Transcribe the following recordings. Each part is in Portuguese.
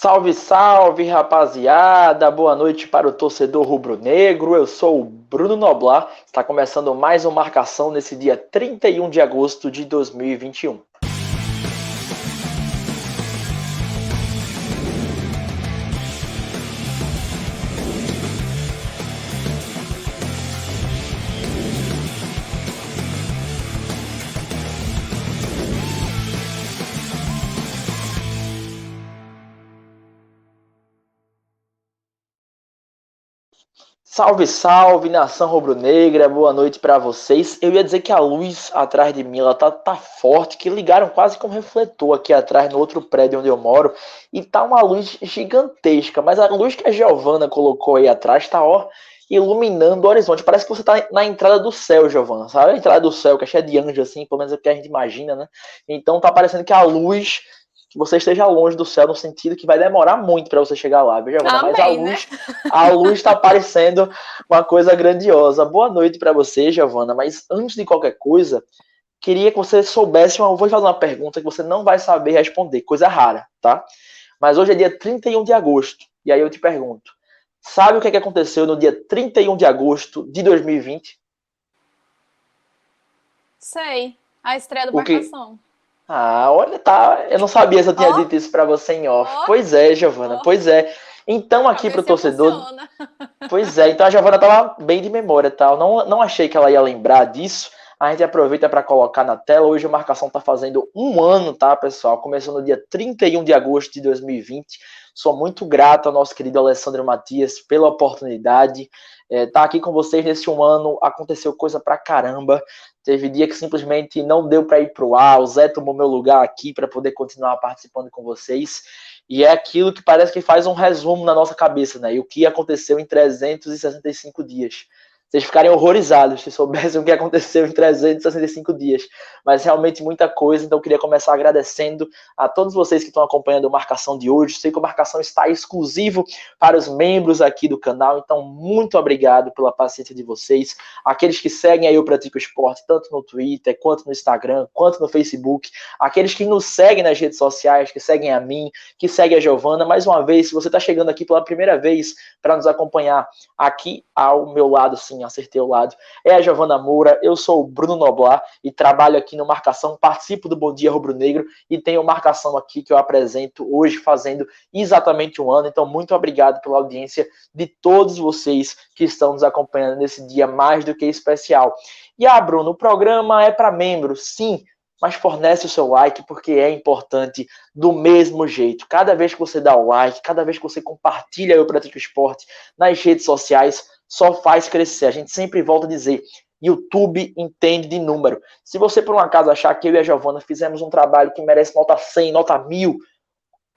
Salve, salve, rapaziada! Boa noite para o torcedor rubro-negro. Eu sou o Bruno Noblar. Está começando mais uma marcação nesse dia 31 de agosto de 2021. Salve, salve, nação rubro-negra, boa noite para vocês. Eu ia dizer que a luz atrás de mim, ela tá forte, que ligaram quase com um refletor aqui atrás, no outro prédio onde eu moro, e tá uma luz gigantesca, mas a luz que a Giovana colocou aí atrás tá, ó, iluminando o horizonte. Parece que você tá na entrada do céu, Giovana, sabe? A entrada do céu, que é cheia de anjos, assim, pelo menos é o que a gente imagina, né? Então tá parecendo que a luz que você esteja longe do céu, no sentido que vai demorar muito para você chegar lá, viu, Giovana? Mas a luz está aparecendo uma coisa grandiosa. Boa noite para você, Giovana. Mas antes de qualquer coisa, queria que você soubesse, eu vou fazer uma pergunta que você não vai saber responder, coisa rara, tá? Mas hoje é dia 31 de agosto, e aí eu te pergunto, sabe o que aconteceu no dia 31 de agosto de 2020? Sei, a estreia do Marcação. Ah, olha, tá. Eu não sabia se eu tinha dito isso pra você em off. Pois é, Giovana, pois é. Então, aqui pro torcedor. Funciona. Pois é, então a Giovana tava bem de memória, tá? Eu não achei que ela ia lembrar disso. A gente aproveita para colocar na tela. Hoje a marcação tá fazendo um ano, tá, pessoal? Começou no dia 31 de agosto de 2020. Sou muito grato ao nosso querido Alessandro Matias pela oportunidade. Tá aqui com vocês nesse um ano. Aconteceu coisa pra caramba. Teve dia que simplesmente não deu para ir pro ar. O Zé tomou meu lugar aqui para poder continuar participando com vocês. E é aquilo que parece que faz um resumo na nossa cabeça, né? E o que aconteceu em 365 dias. Vocês ficarem horrorizados se soubessem o que aconteceu em 365 dias. Mas realmente muita coisa, então eu queria começar agradecendo a todos vocês que estão acompanhando a marcação de hoje. Sei que a marcação está exclusivo para os membros aqui do canal, então muito obrigado pela paciência de vocês. Aqueles que seguem aí o Pratico Esporte, tanto no Twitter, quanto no Instagram, quanto no Facebook. Aqueles que nos seguem nas redes sociais, que seguem a mim, que seguem a Giovana. Mais uma vez, se você está chegando aqui pela primeira vez para nos acompanhar, aqui ao meu lado, sim, acertei o lado, é a Giovana Moura. Eu sou o Bruno Noblar e trabalho aqui no Marcação, participo do Bom Dia Rubro Negro e tenho Marcação aqui que eu apresento hoje, fazendo exatamente um ano. Então, muito obrigado pela audiência de todos vocês que estão nos acompanhando nesse dia mais do que especial. E Bruno, o programa é para membros, sim, mas fornece o seu like porque é importante do mesmo jeito. Cada vez que você dá o like, cada vez que você compartilha o Pratico Esporte nas redes sociais, só faz crescer. A gente sempre volta a dizer, YouTube entende de número. Se você por um acaso achar que eu e a Giovana fizemos um trabalho que merece nota 100, nota 1000,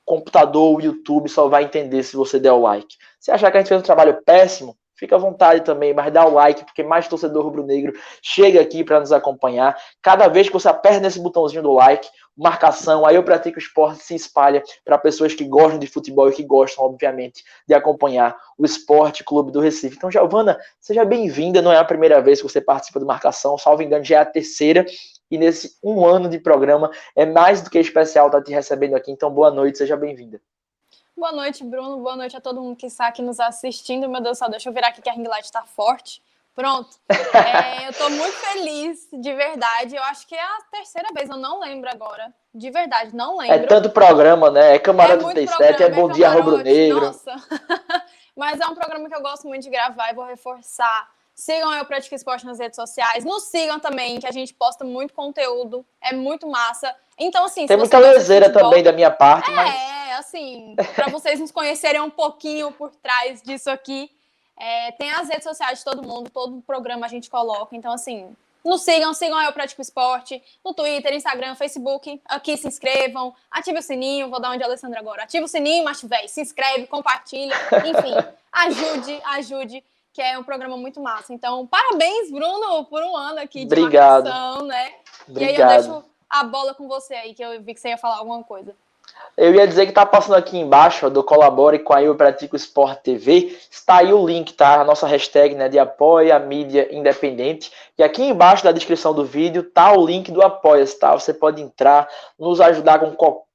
computador, o YouTube só vai entender se você der o like. Se achar que a gente fez um trabalho péssimo, fica à vontade também, mas dá o like, porque mais torcedor rubro-negro chega aqui para nos acompanhar. Cada vez que você aperta nesse botãozinho do like, marcação, aí eu pratico esporte, se espalha para pessoas que gostam de futebol e que gostam, obviamente, de acompanhar o Esporte Clube do Recife. Então, Giovana, seja bem-vinda, não é a primeira vez que você participa do Marcação, salvo engano, já é a terceira, e nesse um ano de programa é mais do que especial estar te recebendo aqui. Então, boa noite, seja bem-vinda. Boa noite, Bruno. Boa noite a todo mundo que está aqui nos assistindo. Meu Deus do céu, deixa eu virar aqui que a ring light está forte. Pronto. Eu tô muito feliz, de verdade. Eu acho que é a terceira vez, eu não lembro agora. De verdade, não lembro. É tanto programa, né? É Camarote 37, é Bom Dia Rubro-Negro. Nossa. Mas é um programa que eu gosto muito de gravar e vou reforçar. Sigam eu Pratico Esporte nas redes sociais. Nos sigam também, que a gente posta muito conteúdo. É muito massa. Então, assim... Tem muita leseira também da minha parte, mas... assim, para vocês nos conhecerem um pouquinho por trás disso aqui. Tem as redes sociais de todo mundo, todo programa a gente coloca. Então, assim, nos sigam eu Pratico Esporte, no Twitter, Instagram, Facebook. Aqui se inscrevam, ative o sininho, vou dar uma de Alessandra agora. Ative o sininho, mas véi, se inscreve, compartilha, enfim, ajude, que é um programa muito massa. Então, parabéns, Bruno, por um ano aqui de marcação, né? Obrigado. E aí eu deixo a bola com você aí, que eu vi que você ia falar alguma coisa. Eu ia dizer que tá passando aqui embaixo, ó, do Colabore com a Eu Pratico Esporte TV. Está aí o link, tá? A nossa hashtag, né, de apoio à mídia independente. E aqui embaixo da descrição do vídeo tá o link do Apoia-se, tá? Você pode entrar, nos ajudar com qualquer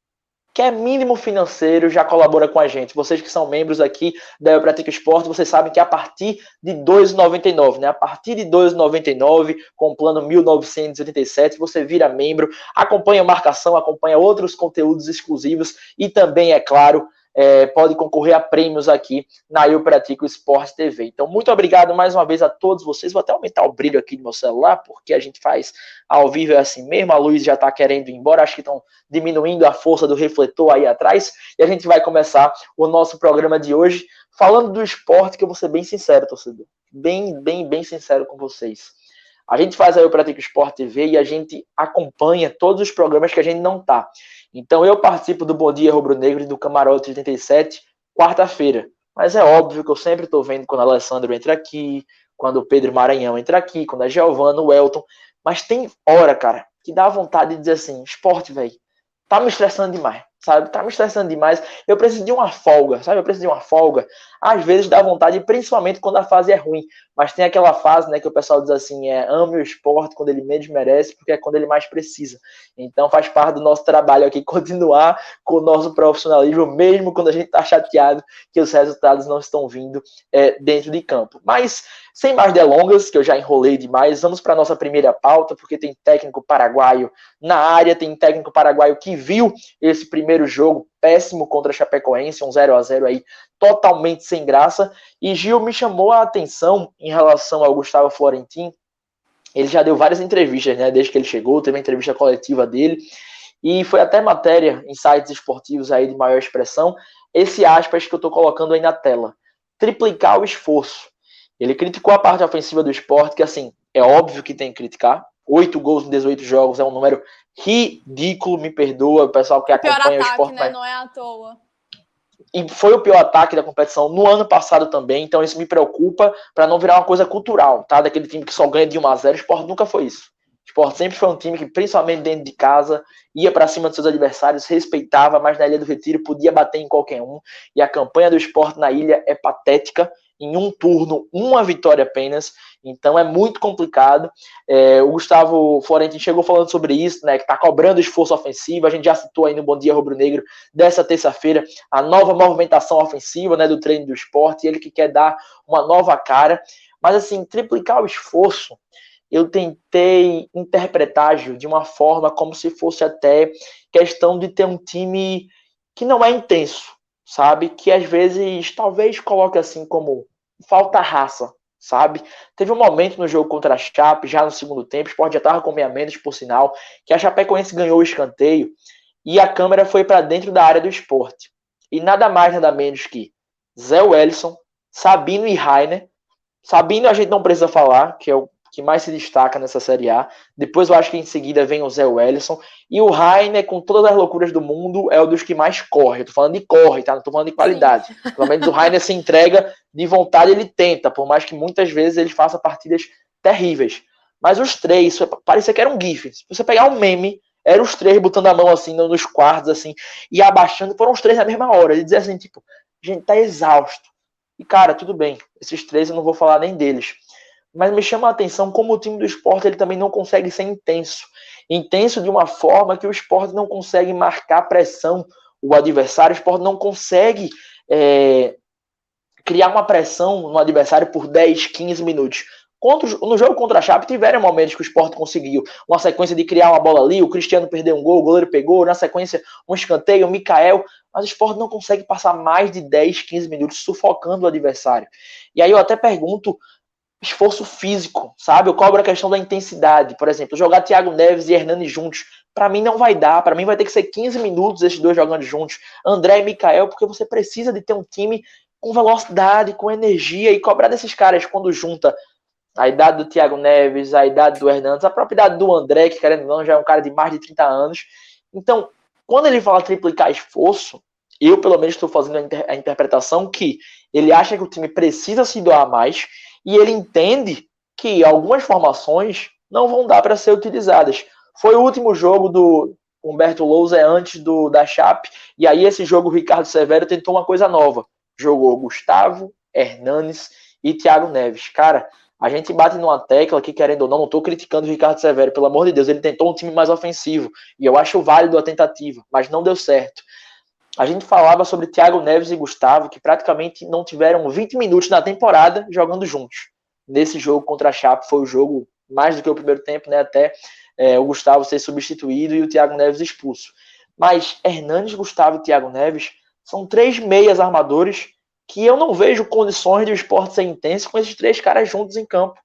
quer mínimo financeiro, já colabora com a gente. Vocês que são membros aqui da Eu Pratico Esporte, vocês sabem que a partir de R$ 2,99, né? A partir de R$ 2,99, com o plano 1987, você vira membro, acompanha marcação, acompanha outros conteúdos exclusivos e também, é claro, pode concorrer a prêmios aqui na Eu Pratico Esporte TV. Então, muito obrigado mais uma vez a todos vocês. Vou até aumentar o brilho aqui do meu celular, porque a gente faz ao vivo assim mesmo. A luz já está querendo ir embora, acho que estão diminuindo a força do refletor aí atrás. E a gente vai começar o nosso programa de hoje falando do esporte, que eu vou ser bem sincero, torcedor. Bem sincero com vocês. A gente faz a Eu Pratico Esporte TV e a gente acompanha todos os programas que a gente não tá. Então eu participo do Bom Dia Rubro Negro e do Camarote 87, quarta-feira. Mas é óbvio que eu sempre estou vendo quando o Alessandro entra aqui, quando o Pedro Maranhão entra aqui, quando a Giovana, o Elton. Mas tem hora, cara, que dá vontade de dizer assim, esporte, velho, tá me estressando demais, sabe? Tá me estressando demais. Eu preciso de uma folga, sabe? Eu preciso de uma folga. Às vezes dá vontade, principalmente quando a fase é ruim. Mas tem aquela fase, né, que o pessoal diz assim, ame o esporte quando ele menos merece, porque é quando ele mais precisa. Então faz parte do nosso trabalho aqui continuar com o nosso profissionalismo, mesmo quando a gente tá chateado que os resultados não estão vindo dentro de campo. Mas, sem mais delongas, que eu já enrolei demais, vamos para a nossa primeira pauta, porque tem técnico paraguaio na área, tem técnico paraguaio que viu esse primeiro jogo péssimo contra a Chapecoense, um 0-0 aí totalmente sem graça, e Gil me chamou a atenção em relação ao Gustavo Florentin. Ele já deu várias entrevistas, né, desde que ele chegou, teve uma entrevista coletiva dele, e foi até matéria em sites esportivos aí de maior expressão, esse aspas que eu tô colocando aí na tela, triplicar o esforço. Ele criticou a parte ofensiva do esporte, que assim, é óbvio que tem que criticar, 8 gols em 18 jogos é um número ridículo, me perdoa, o pessoal que acompanha o esporte. Né? Não é à toa. E foi o pior ataque da competição no ano passado também, então isso me preocupa para não virar uma coisa cultural, tá? Daquele time que só ganha de 1-0, o Sport nunca foi isso. O Sport sempre foi um time que, principalmente dentro de casa, ia para cima dos seus adversários, respeitava, mas na Ilha do Retiro podia bater em qualquer um, e a campanha do Sport na ilha é patética, em um turno, uma vitória apenas, então é muito complicado. O Gustavo Florentin chegou falando sobre isso, né, que está cobrando esforço ofensivo, a gente já citou aí no Bom Dia Rubro Negro dessa terça-feira a nova movimentação ofensiva, né, do treino do esporte, ele que quer dar uma nova cara, mas assim, triplicar o esforço, eu tentei interpretar, Gil, de uma forma como se fosse até questão de ter um time que não é intenso, sabe, que às vezes talvez coloque assim como falta raça, sabe? Teve um momento no jogo contra a Chape, já no segundo tempo, o Sport já estava com meia menos, por sinal, que a Chapecoense ganhou o escanteio e a câmera foi para dentro da área do Sport. E nada mais, nada menos que Zé Wellison, Sabino e Rainer. Sabino a gente não precisa falar, que é o que mais se destaca nessa Série A. Depois eu acho que em seguida vem o Zé Wellison. E o Rainer, com todas as loucuras do mundo, é um dos que mais corre. Eu tô falando de corre, tá? Não tô falando de qualidade. Sim. Pelo menos o Rainer se entrega de vontade, ele tenta, por mais que muitas vezes ele faça partidas terríveis. Mas os três, parecia que era um gif. Se você pegar um meme, eram os três botando a mão assim nos quartos, assim, e abaixando, foram os três na mesma hora. Ele dizia assim, tipo, a gente tá exausto. E cara, tudo bem, esses três eu não vou falar nem deles. Mas me chama a atenção como o time do Sport ele também não consegue ser intenso. Intenso de uma forma que o Sport não consegue marcar pressão. O adversário, o Sport não consegue criar uma pressão no adversário por 10, 15 minutos. No jogo contra a Chape tiveram momentos que o Sport conseguiu uma sequência de criar uma bola ali, o Cristiano perdeu um gol, o goleiro pegou, na sequência um escanteio, o Mikael, mas o Sport não consegue passar mais de 10, 15 minutos sufocando o adversário. E aí eu até pergunto, esforço físico, sabe? Eu cobro a questão da intensidade. Por exemplo, jogar Thiago Neves e Hernani juntos, para mim não vai dar. Para mim vai ter que ser 15 minutos esses dois jogando juntos. André e Mikael, porque você precisa de ter um time com velocidade, com energia, e cobrar desses caras quando junta a idade do Thiago Neves, a idade do Hernandes, a própria idade do André, que querendo ou não já é um cara de mais de 30 anos. Então, quando ele fala triplicar esforço, eu pelo menos estou fazendo a interpretação que ele acha que o time precisa se doar mais, e ele entende que algumas formações não vão dar para ser utilizadas. Foi o último jogo do Humberto Lousa antes da Chape, e aí esse jogo o Ricardo Severo tentou uma coisa nova. Jogou Gustavo, Hernanes e Thiago Neves. Cara, a gente bate numa tecla que, querendo ou não estou criticando o Ricardo Severo, pelo amor de Deus, ele tentou um time mais ofensivo, e eu acho válido a tentativa, mas não deu certo. a gente falava sobre Thiago Neves e Gustavo, que praticamente não tiveram 20 minutos na temporada jogando juntos. Nesse jogo contra a Chape foi o jogo mais do que o primeiro tempo, né? Até o Gustavo ser substituído e o Thiago Neves expulso. Mas Hernanes, Gustavo e Thiago Neves são 3 meias armadores que eu não vejo condições de o esporte ser intenso com esses 3 caras juntos em campo.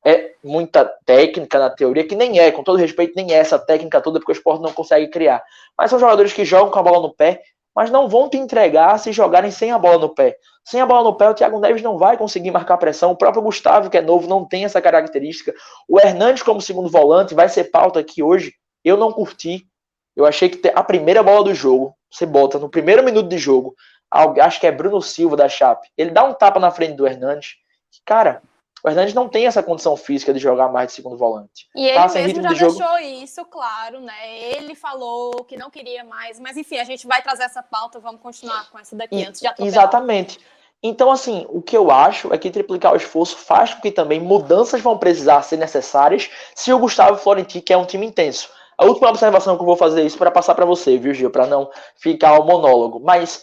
É muita técnica na teoria, que nem é, com todo respeito, nem é essa técnica toda, porque o esporte não consegue criar. Mas são jogadores que jogam com a bola no pé, mas não vão te entregar se jogarem sem a bola no pé. Sem a bola no pé, o Thiago Neves não vai conseguir marcar pressão. O próprio Gustavo, que é novo, não tem essa característica. O Hernanes, como segundo volante, vai ser pauta aqui hoje. Eu não curti. Eu achei que a primeira bola do jogo, você bota no primeiro minuto de jogo, acho que é Bruno Silva da Chape, ele dá um tapa na frente do Hernanes. Cara, o Hernanes não tem essa condição física de jogar mais de segundo volante. E ele mesmo já deixou isso claro, né? Ele falou que não queria mais, mas enfim, a gente vai trazer essa pauta, vamos continuar com essa daqui antes de atropelar. Exatamente. Então, assim, o que eu acho é que triplicar o esforço faz com que também mudanças vão precisar ser necessárias se o Gustavo Florentino quer um time intenso. A última observação que eu vou fazer isso para passar para você, viu, Gil? Para não ficar ao monólogo. Mas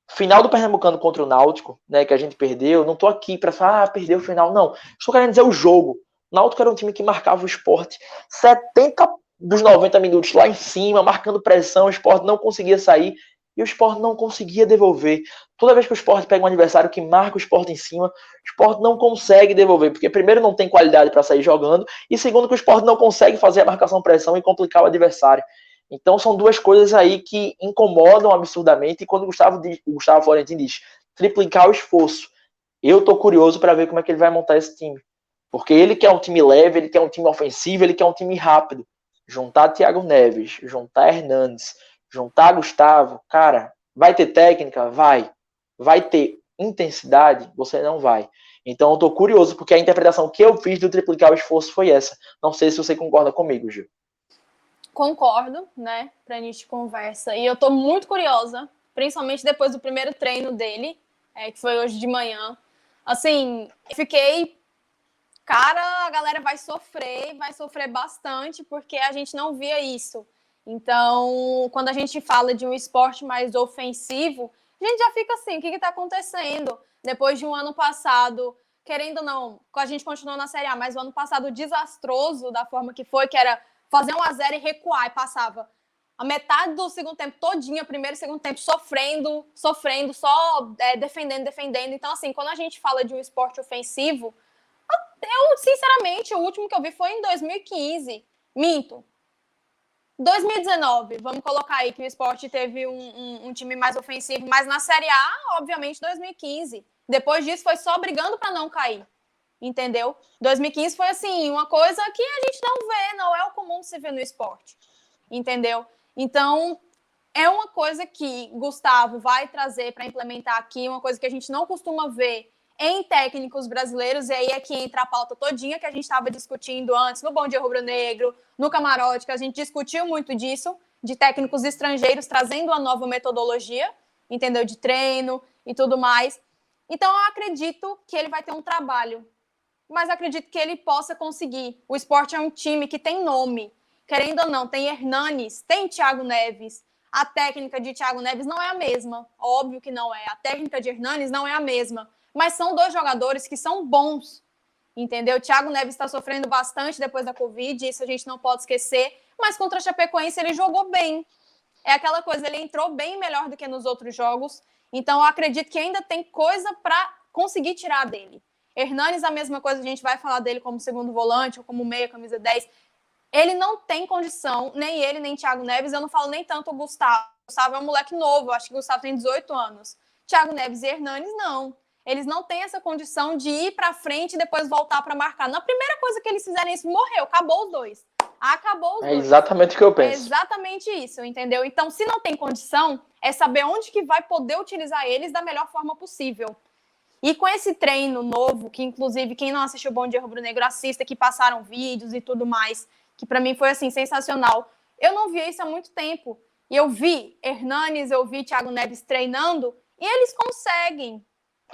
final do Pernambucano contra o Náutico, né, que a gente perdeu, não tô aqui para falar, perdeu o final, não. Estou querendo dizer o jogo. O Náutico era um time que marcava o esporte 70 dos 90 minutos lá em cima, marcando pressão, o esporte não conseguia sair e o esporte não conseguia devolver. Toda vez que o esporte pega um adversário que marca o esporte em cima, o esporte não consegue devolver, porque primeiro não tem qualidade para sair jogando e segundo que o esporte não consegue fazer a marcação-pressão e complicar o adversário. Então são 2 coisas aí que incomodam absurdamente. E quando o Gustavo Florentino diz triplicar o esforço, eu tô curioso para ver como é que ele vai montar esse time. Porque ele quer um time leve, ele quer um time ofensivo, ele quer um time rápido. Juntar Thiago Neves, juntar Hernanes, juntar Gustavo, cara, vai ter técnica? Vai. Vai ter intensidade? Você não vai. Então eu tô curioso, porque a interpretação que eu fiz do triplicar o esforço foi essa. Não sei se você concorda comigo, Gil. Concordo, né, pra gente conversa. E eu tô muito curiosa, principalmente depois do primeiro treino dele, que foi hoje de manhã. Assim, fiquei... Cara, a galera vai sofrer bastante, porque a gente não via isso. Então, quando a gente fala de um esporte mais ofensivo, a gente já fica assim, o que está acontecendo? Depois de um ano passado, querendo ou não, a gente continuou na Série A, mas o ano passado desastroso da forma que foi, que era fazer 1-0 e recuar, e passava a metade do segundo tempo todinha, primeiro e segundo tempo, sofrendo, só defendendo. Então, assim, quando a gente fala de um esporte ofensivo, eu, sinceramente, o último que eu vi foi em 2015. Minto. 2019, vamos colocar aí que o esporte teve um time mais ofensivo, mas na Série A, obviamente, 2015. Depois disso, foi só brigando para não cair. Entendeu? 2015 foi, assim, uma coisa que a gente não vê, não é o comum se ver no esporte. Entendeu? Então, é uma coisa que Gustavo vai trazer para implementar aqui, uma coisa que a gente não costuma ver em técnicos brasileiros, e aí é que entra a pauta todinha que a gente estava discutindo antes, no Bom Dia Rubro Negro, no Camarote, que a gente discutiu muito disso, de técnicos estrangeiros trazendo uma nova metodologia, entendeu? De treino e tudo mais. Então, eu acredito que ele vai ter um trabalho, mas acredito que ele possa conseguir. O esporte é um time que tem nome, querendo ou não, tem Hernanes, tem Thiago Neves. A técnica de Thiago Neves não é a mesma, óbvio que não é. A técnica de Hernanes não é a mesma. Mas são 2 jogadores que são bons, entendeu? O Thiago Neves está sofrendo bastante depois da Covid, isso a gente não pode esquecer, mas contra a Chapecoense ele jogou bem. É aquela coisa, ele entrou bem melhor do que nos outros jogos, então eu acredito que ainda tem coisa para conseguir tirar dele. Hernanes, a mesma coisa, a gente vai falar dele como segundo volante ou como meia, camisa 10. Ele não tem condição, nem ele, nem Thiago Neves, eu não falo nem tanto o Gustavo. O Gustavo é um moleque novo, eu acho que o Gustavo tem 18 anos. Thiago Neves e Hernanes, não. Eles não têm essa condição de ir para frente e depois voltar para marcar. Na primeira coisa que eles fizerem isso, morreu, acabou os 2. Acabou os 2. É exatamente o que eu penso. É exatamente isso, entendeu? Então, se não tem condição, é saber onde que vai poder utilizar eles da melhor forma possível. E com esse treino novo, que inclusive quem não assistiu o Bom Dia Rubro Negro assista, que passaram vídeos e tudo mais, que para mim foi assim sensacional. Eu não via isso há muito tempo. E eu vi Hernanes, eu vi Thiago Neves treinando e eles conseguem,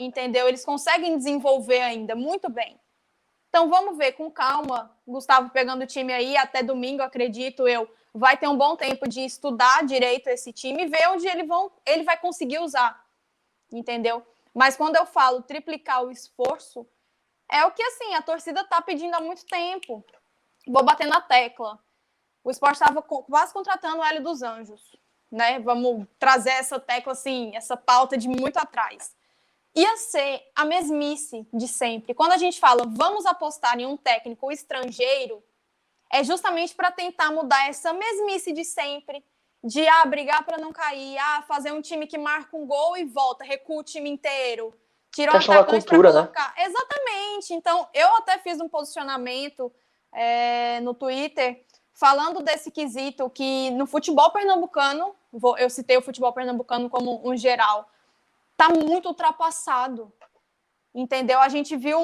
entendeu? Eles conseguem desenvolver ainda muito bem. Então vamos ver com calma, Gustavo pegando o time aí até domingo, acredito eu, vai ter um bom tempo de estudar direito esse time e ver onde ele vai conseguir usar, entendeu? Mas quando eu falo triplicar o esforço, é o que assim a torcida tá pedindo há muito tempo. Vou bater na tecla. O Sport estava quase contratando o Hélio dos Anjos, né? Vamos trazer essa tecla assim, essa pauta de muito atrás. Ia ser a mesmice de sempre. Quando a gente fala vamos apostar em um técnico estrangeiro, é justamente para tentar mudar essa mesmice de sempre, de brigar para não cair, fazer um time que marca um gol e volta, recua o time inteiro, tira o atacante para colocar. Né? Exatamente. Então, eu até fiz um posicionamento no Twitter falando desse quesito que no futebol pernambucano, eu citei o futebol pernambucano como um geral, tá muito ultrapassado, entendeu? A gente viu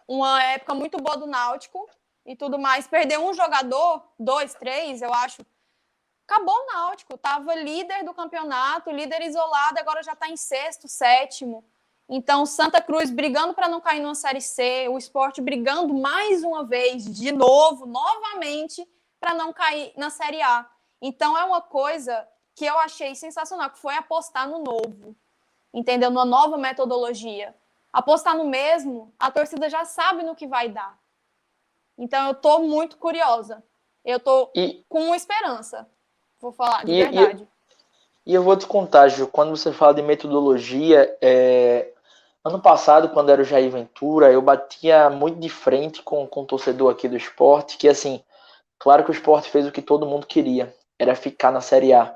uma época muito boa do Náutico e tudo mais, perdeu um jogador, 2, 3, eu acho, acabou o Náutico, tava líder do campeonato, líder isolado, agora já tá em 6º, 7º, então Santa Cruz brigando para não cair numa Série C, o Sport brigando mais uma vez, de novo, novamente, para não cair na Série A. Então é uma coisa que eu achei sensacional, que foi apostar no novo, entendeu? Numa nova metodologia. Apostar no mesmo, a torcida já sabe no que vai dar. Então, eu tô muito curiosa. Eu tô com esperança, vou falar de verdade. E eu vou te contar, Ju, quando você fala de metodologia, ano passado, quando era o Jair Ventura, eu batia muito de frente com o torcedor aqui do Sport, que assim, claro que o Sport fez o que todo mundo queria, era ficar na Série A.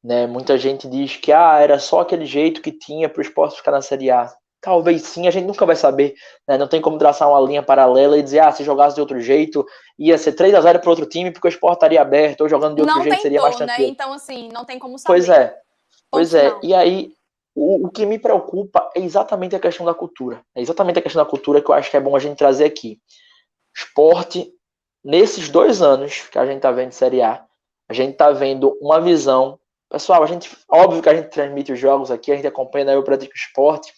Né? Muita gente diz que era só aquele jeito que tinha para o Sport ficar na Série A. Talvez sim, a gente nunca vai saber. Né? Não tem como traçar uma linha paralela e dizer, se jogasse de outro jeito, ia ser 3-0 para outro time, porque o Sport estaria aberto, ou jogando de outro jeito seria mais tranquilo. Né? Então, assim, não tem como saber. Pois é. E aí, o que me preocupa é exatamente a questão da cultura. É exatamente a questão da cultura que eu acho que é bom a gente trazer aqui. Sport, nesses 2 anos que a gente está vendo de Série A, a gente está vendo uma visão. Pessoal, óbvio que a gente transmite os jogos aqui, a gente acompanha Eu Pratico Esporte,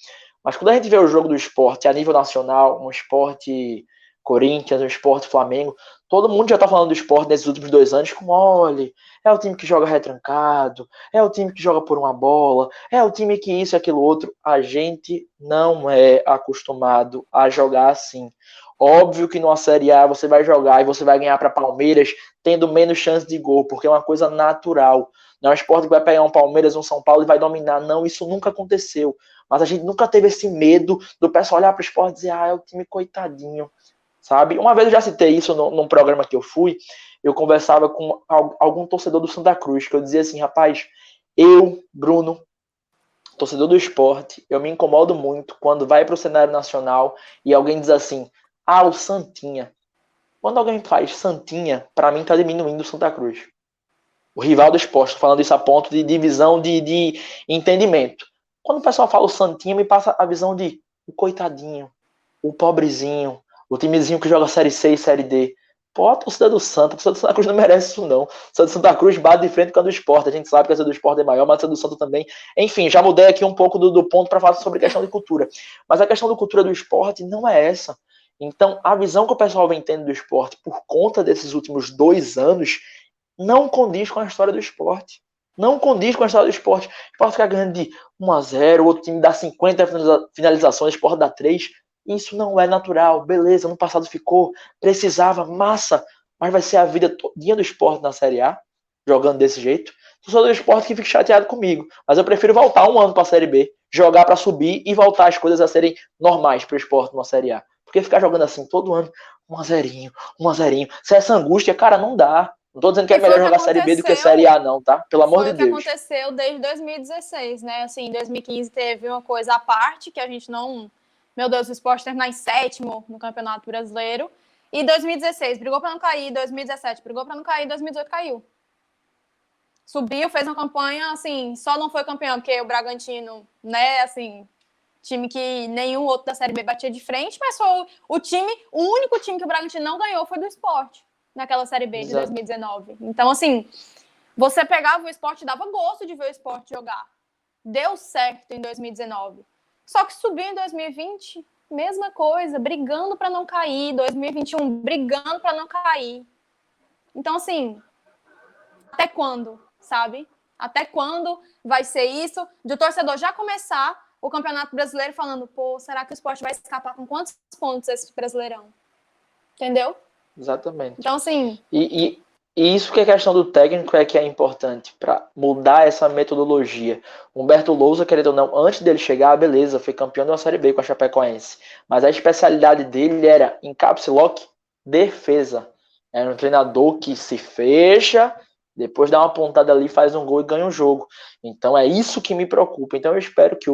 mas quando a gente vê o jogo do esporte a nível nacional, um esporte Corinthians, um esporte Flamengo, todo mundo já tá falando do esporte nesses últimos 2 anos como, olha, é o time que joga retrancado, é o time que joga por uma bola, é o time que isso e aquilo outro. A gente não é acostumado a jogar assim. Óbvio que numa Série A você vai jogar e você vai ganhar para Palmeiras tendo menos chance de gol, porque é uma coisa natural. Não é um esporte que vai pegar um Palmeiras, um São Paulo e vai dominar. Não, isso nunca aconteceu. Mas a gente nunca teve esse medo do pessoal olhar para o esporte e dizer, é o time coitadinho, sabe? Uma vez eu já citei isso num programa que eu fui, eu conversava com algum torcedor do Santa Cruz, que eu dizia assim, rapaz, eu, Bruno, torcedor do esporte, eu me incomodo muito quando vai para o cenário nacional e alguém diz assim, o Santinha. Quando alguém faz Santinha, para mim tá diminuindo o Santa Cruz. O rival do esporte, tô falando isso a ponto de divisão de entendimento. Quando o pessoal fala o Santinha, me passa a visão de o coitadinho, o pobrezinho, o timezinho que joga Série C e Série D. Pô, a torcida do Santa Cruz não merece isso não. A torcida do Santa Cruz bate de frente com a do Sport. A gente sabe que a torcida do Sport é maior, mas a torcida do Santa também. Enfim, já mudei aqui um pouco do ponto para falar sobre questão de cultura. Mas a questão da cultura do esporte não é essa. Então, a visão que o pessoal vem tendo do esporte por conta desses últimos 2 anos não condiz com a história do esporte. Não condiz com a história do esporte. O esporte fica ganhando de 1-0, o outro time dá 50 finalizações, o esporte dá 3. Isso não é natural. Beleza, no passado ficou, precisava, massa, mas vai ser a vida todinha do esporte na Série A, jogando desse jeito. Sou do esporte que fica chateado comigo, mas eu prefiro voltar 1 ano para a Série B, jogar para subir e voltar as coisas a serem normais para o esporte numa Série A. Porque ficar jogando assim todo ano, 1-0, se essa angústia, cara, não dá. Não tô dizendo que é melhor jogar Série B do que Série A, não, tá? Pelo amor de Deus. Foi o que aconteceu desde 2016, né? Assim, em 2015 teve uma coisa à parte que a gente não... Meu Deus, o Sport terminar em 7º no Campeonato Brasileiro. E 2016, brigou para não cair. 2017, brigou para não cair. 2018, caiu. Subiu, fez uma campanha, assim, só não foi campeão, porque o Bragantino, né, assim, time que nenhum outro da Série B batia de frente, mas foi o único time que o Bragantino não ganhou foi do Sport, naquela Série B de 2019. Então, assim, você pegava o Sport e dava gosto de ver o Sport jogar. Deu certo em 2019. Só que subiu em 2020, mesma coisa, brigando para não cair, 2021, brigando para não cair. Então, assim, até quando, sabe? Até quando vai ser isso? De o torcedor já começar o Campeonato Brasileiro falando, pô, será que o Sport vai escapar com quantos pontos esse Brasileirão? Entendeu? Exatamente. Então, assim... E isso que é questão do técnico é que é importante para mudar essa metodologia. Humberto Lousa, querendo ou não, antes dele chegar, beleza, foi campeão de uma Série B com a Chapecoense. Mas a especialidade dele era, em caps lock, defesa. Era um treinador que se fecha, depois dá uma pontada ali, faz um gol e ganha um jogo. Então é isso que me preocupa. Então eu espero que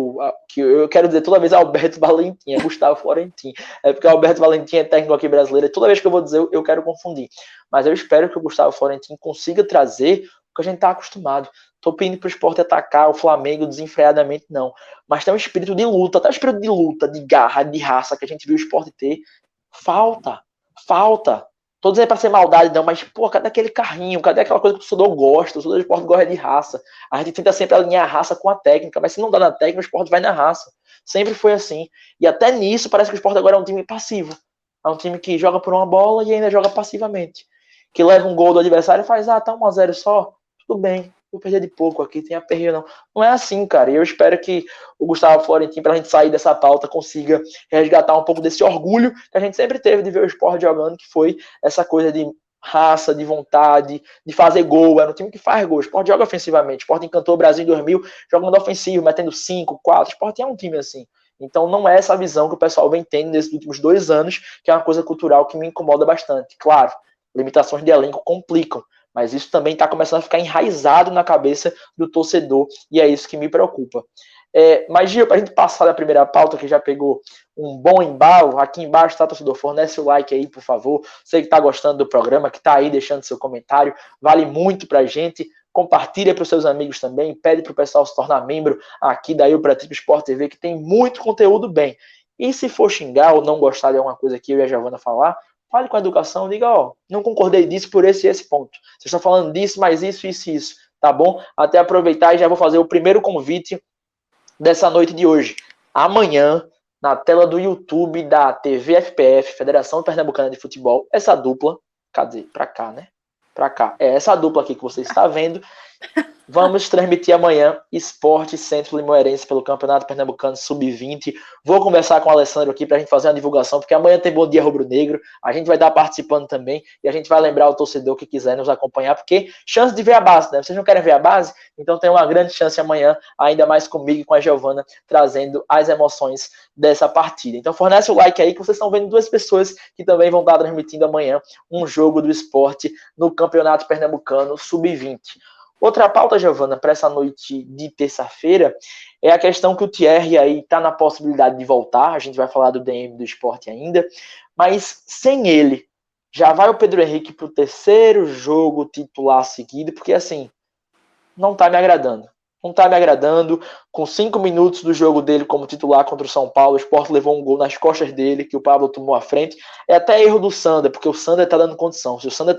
eu quero dizer toda vez Alberto Valentim, é Gustavo Florentin. É porque Alberto Valentim é técnico aqui brasileiro, e toda vez que eu vou dizer, eu quero confundir. Mas eu espero que o Gustavo Florentin consiga trazer o que a gente está acostumado. Estou pedindo para o Sport atacar o Flamengo desenfreadamente, não. Mas tem um espírito de luta, até o espírito de luta, de garra, de raça que a gente viu o Sport ter. Falta. Tô dizendo para ser maldade, não, mas, pô, cadê aquele carrinho? Cadê aquela coisa que o torcedor gosta? O torcedor do Sport gosta de raça. A gente tenta sempre alinhar a raça com a técnica, mas se não dá na técnica, o Sport vai na raça. Sempre foi assim. E até nisso, parece que o Sport agora é um time passivo. É um time que joga por uma bola e ainda joga passivamente. Que leva um gol do adversário e faz, tá 1-0 só, tudo bem, vou perder de pouco aqui, tem aperreio não. Não é assim, cara, e eu espero que o Gustavo Florentin, pra gente sair dessa pauta, consiga resgatar um pouco desse orgulho que a gente sempre teve de ver o Sport jogando, que foi essa coisa de raça, de vontade, de fazer gol, era um time que faz gol, o Sport joga ofensivamente, o Sport encantou o Brasil em 2000, jogando ofensivo, metendo 5, 4, o Sport é um time assim. Então não é essa visão que o pessoal vem tendo nesses últimos 2 anos, que é uma coisa cultural que me incomoda bastante. Claro, limitações de elenco complicam, mas isso também está começando a ficar enraizado na cabeça do torcedor, e é isso que me preocupa. Mas, Gil, para a gente passar da primeira pauta, que já pegou um bom embalo, aqui embaixo, tá, torcedor? Fornece o like aí, por favor. Você que está gostando do programa, que está aí deixando seu comentário, vale muito para a gente. Compartilha para os seus amigos também, pede para o pessoal se tornar membro aqui da Pratico Sport TV, que tem muito conteúdo bem. E se for xingar ou não gostar de alguma coisa que eu e a Giovana falar, fale com a educação, diga, não concordei disso por esse e esse ponto. Vocês estão falando disso, mas isso, tá bom? Até aproveitar e já vou fazer o primeiro convite dessa noite de hoje. Amanhã, na tela do YouTube da TV FPF, Federação Pernambucana de Futebol, essa dupla, quer dizer, pra cá, né? Pra cá. É essa dupla aqui que você está vendo. Vamos transmitir amanhã Sport Centro Limoeirense pelo Campeonato Pernambucano Sub-20. Vou conversar com o Alessandro aqui para a gente fazer uma divulgação, porque amanhã tem Bom Dia Rubro Negro. A gente vai estar participando também e a gente vai lembrar o torcedor que quiser nos acompanhar, porque chance de ver a base, né? Vocês não querem ver a base? Então tem uma grande chance amanhã, ainda mais comigo e com a Giovana, trazendo as emoções dessa partida. Então fornece o like aí, que vocês estão vendo 2 pessoas que também vão estar transmitindo amanhã um jogo do esporte no Campeonato Pernambucano Sub-20. Outra pauta, Giovana, para essa noite de terça-feira é a questão que o Thierry aí está na possibilidade de voltar. A gente vai falar do DM do esporte ainda, mas sem ele, já vai o Pedro Henrique para o 3º jogo titular seguido, porque assim, não está me agradando. Não está me agradando. Com 5 minutos do jogo dele como titular contra o São Paulo, o Sport levou um gol nas costas dele, que o Pablo tomou à frente. É até erro do Sander, porque o Sander está dando condição. Se o Sander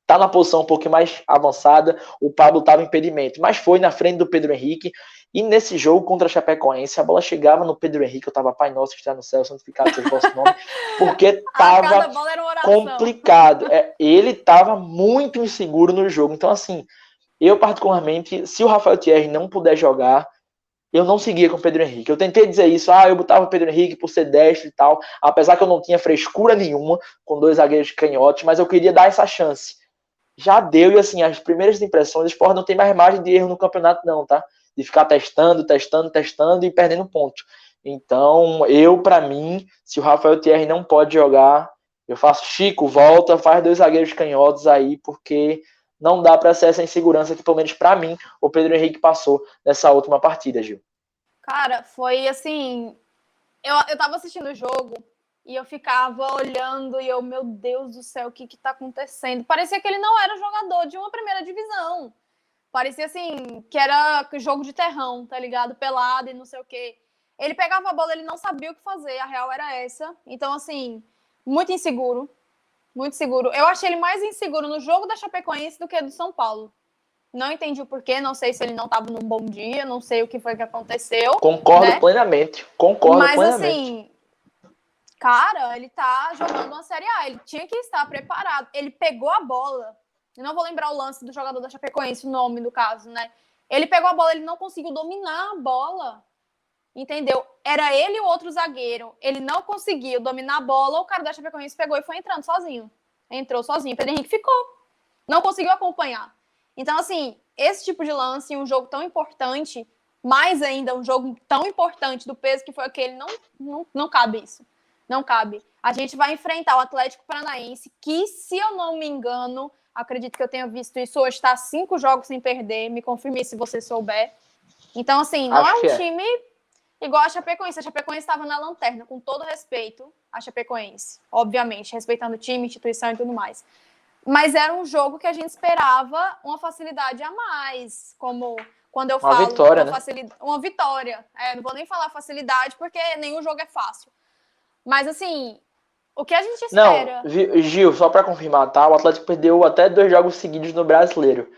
tá na posição um pouquinho mais avançada, o Pablo tava em impedimento, mas foi na frente do Pedro Henrique, e nesse jogo contra a Chapecoense, a bola chegava no Pedro Henrique, eu tava, Pai Nosso que está no céu, santificado seja o vosso nome, porque tava complicado, ele tava muito inseguro no jogo, então assim, eu particularmente, se o Rafael Thierry não puder jogar, eu não seguia com o Pedro Henrique. Eu tentei dizer isso, eu botava o Pedro Henrique por ser destro e tal, apesar que eu não tinha frescura nenhuma com 2 zagueiros canhotos, mas eu queria dar essa chance. Já deu, e assim, as primeiras impressões, o Sport não tem mais margem de erro no campeonato não, tá? De ficar testando e perdendo ponto. Então, para mim, se o Rafael Thierry não pode jogar, eu faço Chico, volta, faz 2 zagueiros canhotos aí, porque não dá para ser essa insegurança que, pelo menos para mim, o Pedro Henrique passou nessa última partida, Gil. Cara, foi assim, eu tava assistindo o jogo, e eu ficava olhando e meu Deus do céu, o que tá acontecendo? Parecia que ele não era jogador de uma primeira divisão. Parecia assim, que era jogo de terrão, tá ligado? Pelado e não sei o quê. Ele pegava a bola, ele não sabia o que fazer, a real era essa. Então, assim, muito inseguro. Muito seguro. Eu achei ele mais inseguro no jogo da Chapecoense do que do São Paulo. Não entendi o porquê, não sei se ele não tava num bom dia, não sei o que foi que aconteceu. Concordo plenamente, Mas, assim, Cara, ele tá jogando uma Série A, ele tinha que estar preparado. Ele pegou a bola, eu não vou lembrar o lance do jogador da Chapecoense, o nome do caso, né? Ele pegou a bola, ele não conseguiu dominar a bola, entendeu? Era ele e o outro zagueiro, ele não conseguiu dominar a bola, o cara da Chapecoense pegou e foi entrando sozinho. Entrou sozinho, o Pedro Henrique ficou, não conseguiu acompanhar. Então, assim, esse tipo de lance em um jogo tão importante, mais ainda um jogo tão importante do peso que foi aquele, não cabe isso. Não cabe. A gente vai enfrentar o Atlético Paranaense, que, se eu não me engano, acredito que eu tenha visto isso hoje, está 5 jogos sem perder. Me confirme se você souber. Então, assim, não Acho é que um time igual a Chapecoense. A Chapecoense estava na lanterna, com todo respeito à Chapecoense. Obviamente, respeitando o time, instituição e tudo mais. Mas era um jogo que a gente esperava uma facilidade a mais. Como quando eu uma falo vitória, uma, né? uma vitória. Não vou nem falar facilidade, porque nenhum jogo é fácil. Mas, assim, o que a gente espera... Não, Gil, só para confirmar, tá? O Atlético perdeu até 2 jogos seguidos no Brasileiro.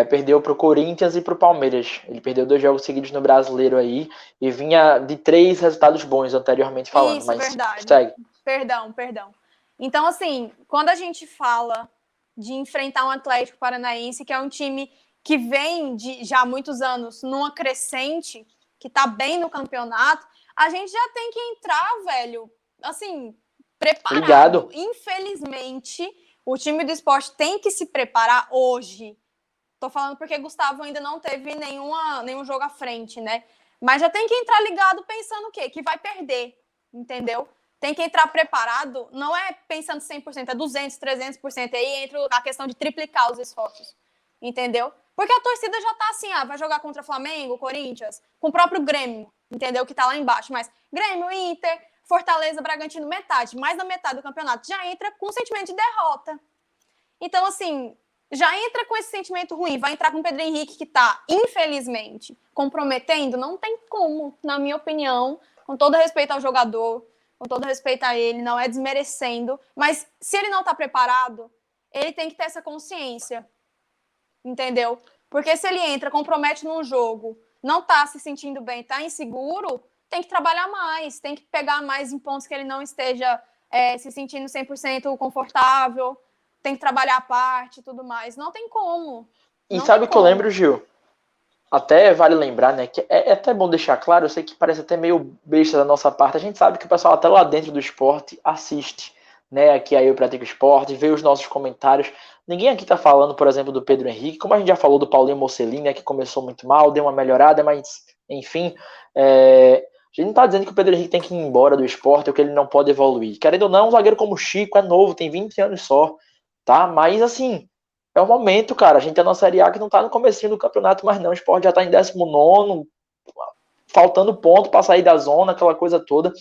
Perdeu pro Corinthians e pro Palmeiras. Ele perdeu 2 jogos seguidos no Brasileiro aí e vinha de 3 resultados bons anteriormente falando. Isso, Mas verdade. segue. Perdão. Então, assim, quando a gente fala de enfrentar um Atlético Paranaense, que é um time que vem de já há muitos anos numa crescente, que tá bem no campeonato, a gente já tem que entrar, velho, assim, preparado. Ligado. Infelizmente, o time do esporte tem que se preparar hoje. Tô falando porque Gustavo ainda não teve nenhum jogo à frente, né? Mas já tem que entrar ligado pensando o quê? Que vai perder, entendeu? Tem que entrar preparado, não é pensando 100%, é 200%, 300%. Aí entra a questão de triplicar os esforços, entendeu? Porque a torcida já tá assim, vai jogar contra Flamengo, Corinthians, com o próprio Grêmio, entendeu? Que tá lá embaixo. Mas Grêmio, Inter, Fortaleza, Bragantino, metade, mais da metade do campeonato, já entra com sentimento de derrota. Então, assim, já entra com esse sentimento ruim, vai entrar com o Pedro Henrique, que tá, infelizmente, comprometendo, não tem como, na minha opinião, com todo respeito ao jogador, com todo respeito a ele, não é desmerecendo, mas se ele não tá preparado, ele tem que ter essa consciência, entendeu? Porque se ele entra, compromete num jogo, não tá se sentindo bem, tá inseguro, tem que trabalhar mais, tem que pegar mais em pontos que ele não esteja se sentindo 100% confortável, tem que trabalhar a parte e tudo mais. Não tem como. E sabe o que eu lembro, Gil? Até vale lembrar, né, que é até bom deixar claro, eu sei que parece até meio besta da nossa parte, a gente sabe que o pessoal até lá dentro do esporte assiste, né, aqui aí eu pratico esporte, vê os nossos comentários, ninguém aqui tá falando, por exemplo, do Pedro Henrique, como a gente já falou do Paulinho Mocelin, né, que começou muito mal, deu uma melhorada, mas, enfim, a gente não tá dizendo que o Pedro Henrique tem que ir embora do esporte ou que ele não pode evoluir, querendo ou não, um zagueiro como o Chico é novo, tem 20 anos só, tá, mas assim... É o momento, cara. A gente tá na Série A que não tá no comecinho do campeonato, mas não. O Sport já tá em 19º, faltando ponto para sair da zona, aquela coisa toda.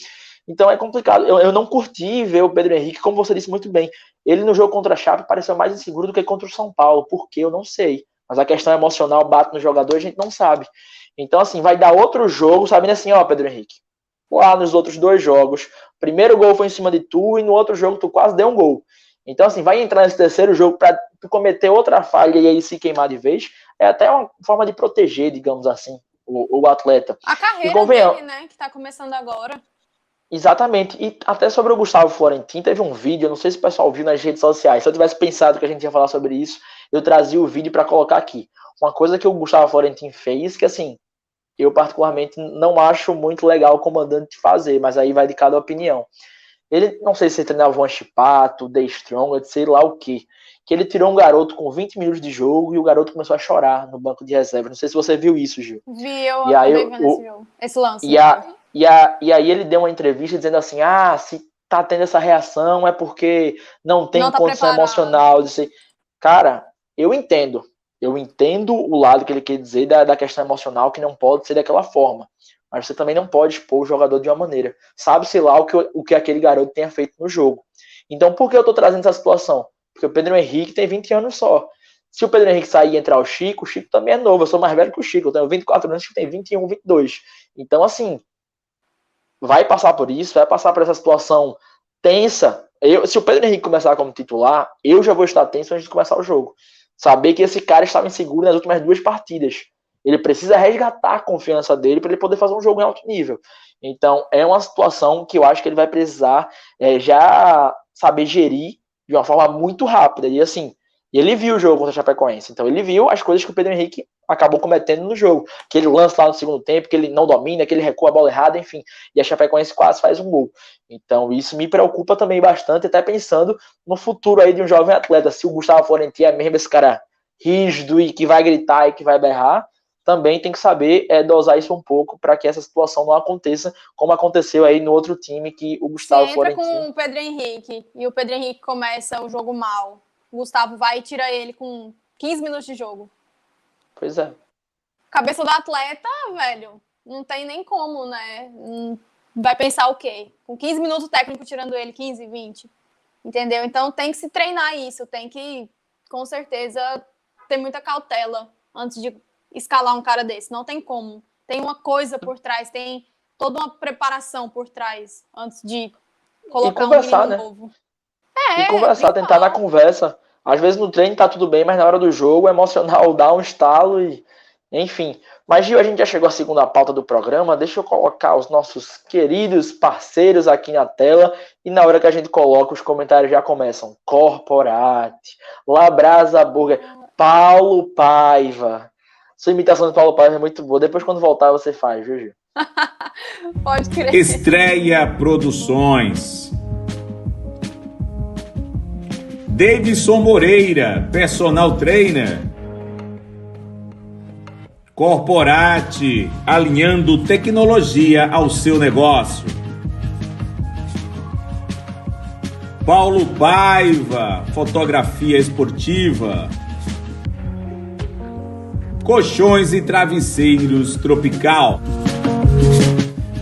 Então é complicado. Eu não curti ver o Pedro Henrique, como você disse muito bem. Ele no jogo contra a Chape pareceu mais inseguro do que contra o São Paulo. Por quê? Eu não sei. Mas a questão emocional bate no jogador, a gente não sabe. Então, assim, vai dar outro jogo, sabendo assim, ó, Pedro Henrique. Lá nos outros 2 jogos, primeiro gol foi em cima de tu e no outro jogo tu quase deu um gol. Então, assim, vai entrar nesse terceiro jogo para cometer outra falha e aí se queimar de vez. É até uma forma de proteger, digamos assim, o atleta. A carreira dele, né, que tá começando agora. Exatamente. E até sobre o Gustavo Florentin, teve um vídeo, eu não sei se o pessoal viu nas redes sociais. Se eu tivesse pensado que a gente ia falar sobre isso, eu trazia o vídeo para colocar aqui. Uma coisa que o Gustavo Florentin fez, que assim, eu particularmente não acho muito legal o comandante fazer, mas aí vai de cada opinião. Ele, não sei se ele treinava o Anchipato, The Strong, sei lá o que ele tirou um garoto com 20 minutos de jogo e o garoto começou a chorar no banco de reserva. Não sei se você viu isso, Gil. Vi, eu acabei vendo esse jogo, esse lance. E aí ele deu uma entrevista dizendo assim, se tá tendo essa reação é porque não tem condição emocional. Cara, eu entendo o lado que ele quer dizer da questão emocional, que não pode ser daquela forma. Mas você também não pode expor o jogador de uma maneira. Sabe-se lá o que aquele garoto tenha feito no jogo. Então, por que eu tô trazendo essa situação? Porque o Pedro Henrique tem 20 anos só. Se o Pedro Henrique sair e entrar o Chico também é novo. Eu sou mais velho que o Chico. Eu tenho 24 anos, o Chico tem 21, 22. Então, assim, vai passar por isso, vai passar por essa situação tensa. Se o Pedro Henrique começar como titular, eu já vou estar tenso antes de começar o jogo. Saber que esse cara estava inseguro nas últimas 2 partidas. Ele precisa resgatar a confiança dele para ele poder fazer um jogo em alto nível. Então, é uma situação que eu acho que ele vai precisar já saber gerir de uma forma muito rápida. E assim, ele viu o jogo contra a Chapecoense. Então, ele viu as coisas que o Pedro Henrique acabou cometendo no jogo. Aquele lance lá no segundo tempo, que ele não domina, que ele recua a bola errada, enfim. E a Chapecoense quase faz um gol. Então, isso me preocupa também bastante, até pensando no futuro aí de um jovem atleta. Se o Gustavo Florentin é mesmo esse cara rígido e que vai gritar e que vai berrar, também tem que saber dosar isso um pouco para que essa situação não aconteça, como aconteceu aí no outro time que o Gustavo Florentin... Se entra com o Pedro Henrique e o Pedro Henrique começa o jogo mal, o Gustavo vai e tira ele com 15 minutos de jogo. Pois é. Cabeça do atleta, velho, não tem nem como, né? Vai pensar o quê? Com 15 minutos o técnico tirando ele, 15, 20. Entendeu? Então tem que se treinar isso, tem que, com certeza, ter muita cautela antes de escalar um cara desse. Não tem como. Tem uma coisa por trás, tem toda uma preparação por trás antes de colocar um menino novo. E conversar, tentar na conversa. Às vezes no treino tá tudo bem, mas na hora do jogo o emocional dá um estalo e... Enfim. Mas, Gil, a gente já chegou à segunda pauta do programa. Deixa eu colocar os nossos queridos parceiros aqui na tela. E na hora que a gente coloca, os comentários já começam. Corporate, Labrasa Burger, Paulo Paiva. Sua imitação de Paulo Paiva é muito boa. Depois, quando voltar, você faz, viu, Gil? Pode crer. Estreia Produções. Davidson Moreira, personal trainer. Corporate, alinhando tecnologia ao seu negócio. Paulo Paiva, fotografia esportiva. Colchões e travesseiros Tropical.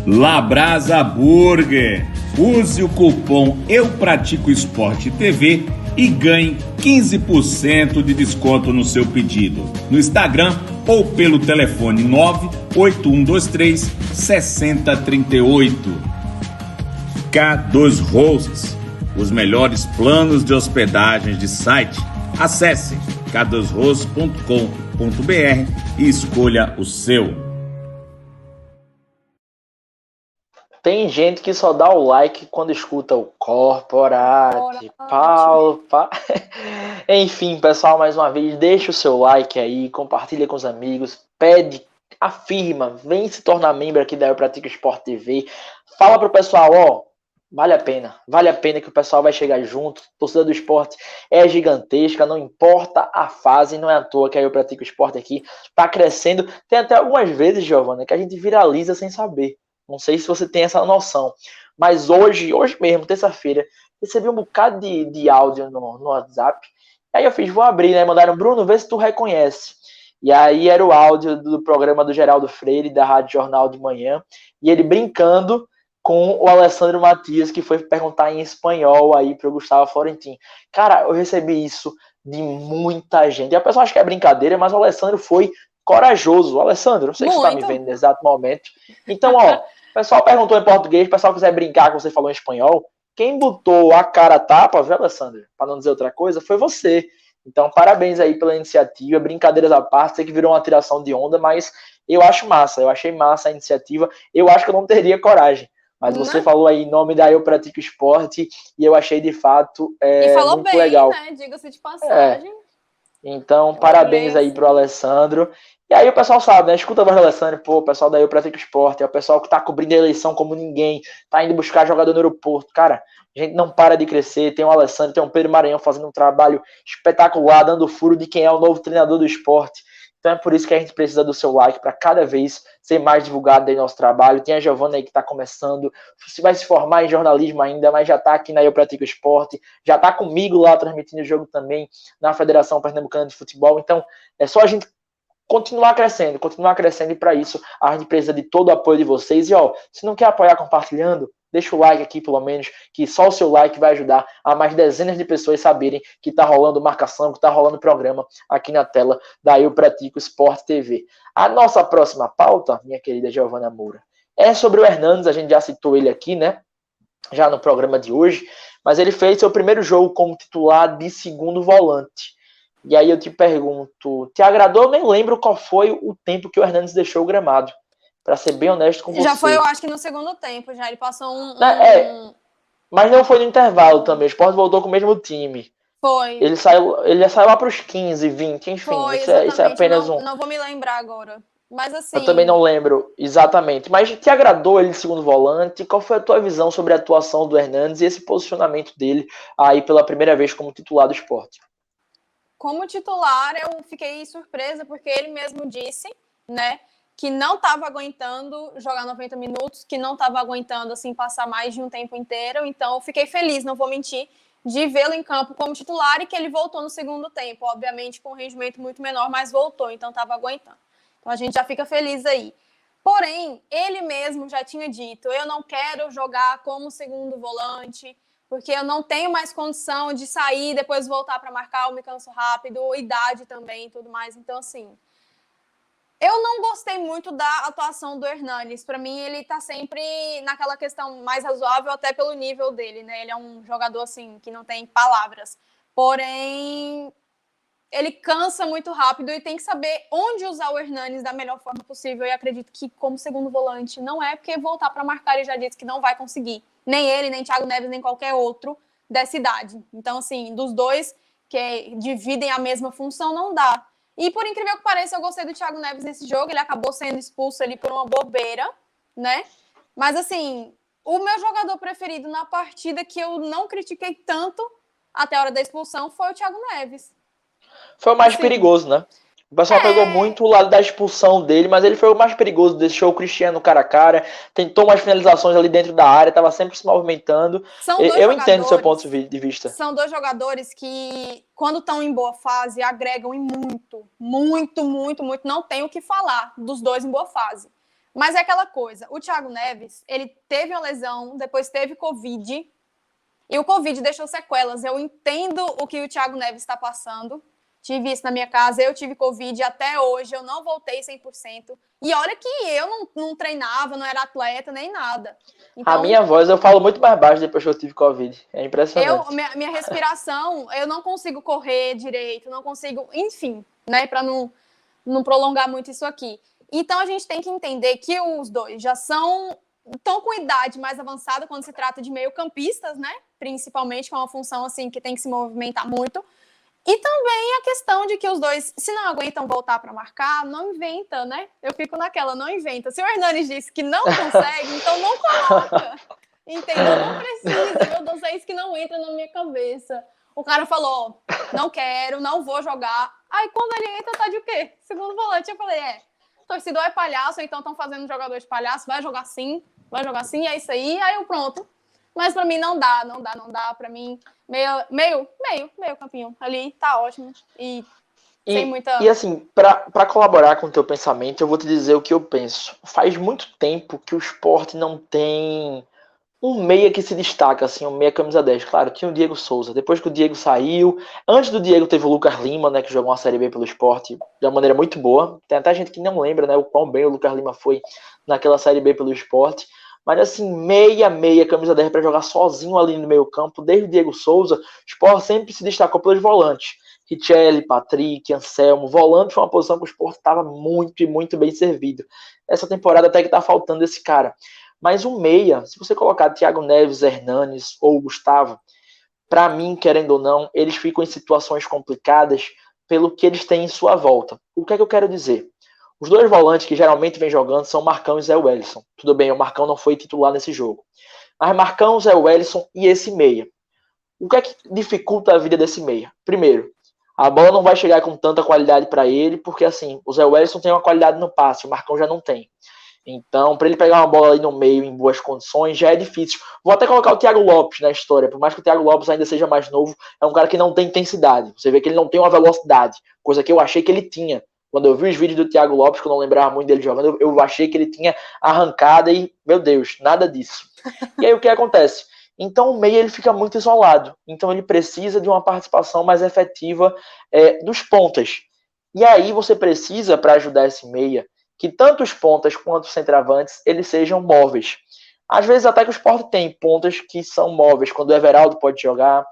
Labrasa Burger. Use o cupom Eu Pratico Esporte TV e ganhe 15% de desconto no seu pedido. No Instagram ou pelo telefone 98123 6038. K2 Hosts. Os melhores planos de hospedagens de site. Acesse k2hosts.com.br e escolha o seu. Tem gente que só dá o like quando escuta o Corporate, Paulo, Enfim, pessoal, mais uma vez, deixa o seu like aí, compartilha com os amigos, pede, afirma, vem se tornar membro aqui da Eu Pratico Esporte TV. Fala pro pessoal, ó, vale a pena que o pessoal vai chegar junto. A torcida do esporte é gigantesca, não importa a fase, não é à toa que a Eu Pratico Esporte aqui tá crescendo. Tem até algumas vezes, Giovana, que a gente viraliza sem saber. Não sei se você tem essa noção. Mas hoje mesmo, terça-feira, recebi um bocado de áudio no WhatsApp. Aí eu fiz, vou abrir, né? Mandaram, Bruno, vê se tu reconhece. E aí era o áudio do programa do Geraldo Freire, da Rádio Jornal de Manhã. E ele brincando com o Alessandro Matias, que foi perguntar em espanhol aí pro Gustavo Florentin. Cara, eu recebi isso de muita gente. E a pessoa acha que é brincadeira, mas o Alessandro foi corajoso. Alessandro, não sei se você tá me vendo no exato momento. Então, ó, o pessoal perguntou em português, o pessoal quiser brincar que você falou em espanhol, quem botou a cara a tapa, viu, Alessandro? Para não dizer outra coisa, foi você. Então, parabéns aí pela iniciativa, brincadeiras à parte, sei que virou uma tiração de onda, mas eu acho massa, eu achei massa a iniciativa, eu acho que eu não teria coragem, mas você falou aí em nome da Eu Pratico Esporte, e eu achei de fato e falou muito bem, legal. Né? Diga-se de passagem. Então, parabéns aí pro Alessandro. E aí o pessoal sabe, né? Escuta a voz do Alessandro, pô, o pessoal daí Eu Pratico Esporte, é o pessoal que tá cobrindo a eleição como ninguém, tá indo buscar jogador no aeroporto. Cara, a gente não para de crescer, tem o Alessandro, tem o Pedro Maranhão fazendo um trabalho espetacular, dando furo de quem é o novo treinador do esporte. Então é por isso que a gente precisa do seu like para cada vez ser mais divulgado aí nosso trabalho. Tem a Giovana aí que está começando, vai se formar em jornalismo ainda, mas já está aqui na Eu Pratico Esporte, já está comigo lá transmitindo o jogo também na Federação Pernambucana de Futebol. Então é só a gente continuar crescendo, e para isso a gente precisa de todo o apoio de vocês. E ó, se não quer apoiar compartilhando, deixa o like aqui pelo menos, que só o seu like vai ajudar a mais dezenas de pessoas saberem que tá rolando marcação, que tá rolando programa aqui na tela da Eu Pratico Esporte TV. A nossa próxima pauta, minha querida Giovana Moura, é sobre o Hernandes. A gente já citou ele aqui, né, já no programa de hoje, mas ele fez seu primeiro jogo como titular de segundo volante. E aí eu te pergunto, te agradou? Eu nem lembro qual foi o tempo que o Hernandes deixou o gramado. Para ser bem honesto com você. Já foi, eu acho que no segundo tempo, já ele passou mas não foi no intervalo também. O Sport voltou com o mesmo time. Foi. Ele saiu lá para os 15, 20, enfim. Foi, isso é apenas não vou me lembrar agora. Mas assim... Eu também não lembro exatamente. Mas te agradou ele de segundo volante? Qual foi a tua visão sobre a atuação do Hernandes e esse posicionamento dele aí pela primeira vez como titular do Sport? Como titular, eu fiquei surpresa porque ele mesmo disse, né, que não estava aguentando jogar 90 minutos, que não estava aguentando assim passar mais de um tempo inteiro. Então, eu fiquei feliz, não vou mentir, de vê-lo em campo como titular e que ele voltou no segundo tempo, obviamente com um rendimento muito menor, mas voltou, então estava aguentando. Então, a gente já fica feliz aí. Porém, ele mesmo já tinha dito, eu não quero jogar como segundo volante, porque eu não tenho mais condição de sair e depois voltar para marcar, eu me canso rápido, idade também e tudo mais. Então, assim, eu não gostei muito da atuação do Hernanes. Para mim, ele tá sempre naquela questão mais razoável, até pelo nível dele, né? Ele é um jogador, assim, que não tem palavras. Porém, ele cansa muito rápido e tem que saber onde usar o Hernanes da melhor forma possível. E acredito que, como segundo volante, não é porque voltar para marcar, ele já disse que não vai conseguir. Nem ele, nem Thiago Neves, nem qualquer outro dessa idade. Então, assim, dos dois que dividem a mesma função, não dá. E, por incrível que pareça, eu gostei do Thiago Neves nesse jogo. Ele acabou sendo expulso ali por uma bobeira, né? Mas, assim, o meu jogador preferido na partida, que eu não critiquei tanto até a hora da expulsão, foi o Thiago Neves. Foi o mais perigoso, né? O pessoal pegou muito o lado da expulsão dele, mas ele foi o mais perigoso, deixou o Cristiano cara a cara, tentou umas finalizações ali dentro da área, estava sempre se movimentando. Eu entendo o seu ponto de vista. São dois jogadores que, quando estão em boa fase, agregam em muito, muito, muito, muito. Não tem o que falar dos dois em boa fase. Mas é aquela coisa, o Thiago Neves, ele teve uma lesão, depois teve Covid, e o Covid deixou sequelas. Eu entendo o que o Thiago Neves está passando. Tive isso na minha casa, eu tive Covid até hoje, eu não voltei 100%. E olha que eu não treinava, não era atleta, nem nada. Então, a minha voz, eu falo muito mais baixo depois que eu tive Covid. É impressionante. Minha respiração, eu não consigo correr direito, não consigo... Enfim, né, para não prolongar muito isso aqui. Então, a gente tem que entender que os dois já estão com idade mais avançada quando se trata de meio-campistas, né? Principalmente, que é uma função assim que tem que se movimentar muito. E também a questão de que os dois, se não aguentam voltar para marcar, não inventa, né? Eu fico naquela, não inventa. Se o Hernanes disse que não consegue, então não coloca. Entendeu? Não precisa. Meu Deus, é isso que não entra na minha cabeça. O cara falou, não quero, não vou jogar. Aí quando ele entra, tá de o quê? Segundo volante, eu falei, torcedor é palhaço, então estão fazendo jogador de palhaço, vai jogar sim, é isso aí. Aí eu pronto. Mas pra mim não dá. Pra mim, meio campinho. Ali tá ótimo. E sem muita... E assim, pra colaborar com o teu pensamento, eu vou te dizer o que eu penso. Faz muito tempo que o Sport não tem um meia que se destaca, assim, um meia camisa 10. Claro, tinha o Diego Souza. Depois que o Diego saiu, antes do Diego teve o Lucas Lima, né, que jogou uma Série B pelo Sport de uma maneira muito boa. Tem até gente que não lembra, né, o quão bem o Lucas Lima foi naquela Série B pelo Sport. Mas assim, meia, camisa 10 para jogar sozinho ali no meio campo, desde o Diego Souza, o Sport sempre se destacou pelos volantes. Richelli, Patrick, Anselmo, volante foi uma posição que o Sport estava muito e muito bem servido. Essa temporada até que está faltando esse cara. Mas o meia, se você colocar Thiago Neves, Hernanes ou Gustavo, para mim, querendo ou não, eles ficam em situações complicadas pelo que eles têm em sua volta. O que é que eu quero dizer? Os dois volantes que geralmente vêm jogando são Marcão e Zé Wellison. Tudo bem, o Marcão não foi titular nesse jogo. Mas Marcão, Zé Wellison e esse meia. O que é que dificulta a vida desse meia? Primeiro, a bola não vai chegar com tanta qualidade para ele, porque assim, o Zé Wellison tem uma qualidade no passe, o Marcão já não tem. Então, para ele pegar uma bola ali no meio em boas condições, já é difícil. Vou até colocar o Thiago Lopes na história, por mais que o Thiago Lopes ainda seja mais novo, é um cara que não tem intensidade. Você vê que ele não tem uma velocidade, coisa que eu achei que ele tinha. Quando eu vi os vídeos do Thiago Lopes, que eu não lembrava muito dele jogando, eu achei que ele tinha arrancada e, meu Deus, nada disso. E aí o que acontece? Então o meia ele fica muito isolado. Então ele precisa de uma participação mais efetiva dos pontas. E aí você precisa, para ajudar esse meia, que tanto os pontas quanto os centroavantes eles sejam móveis. Às vezes até que o Sport tem pontas que são móveis, quando o Everaldo pode jogar,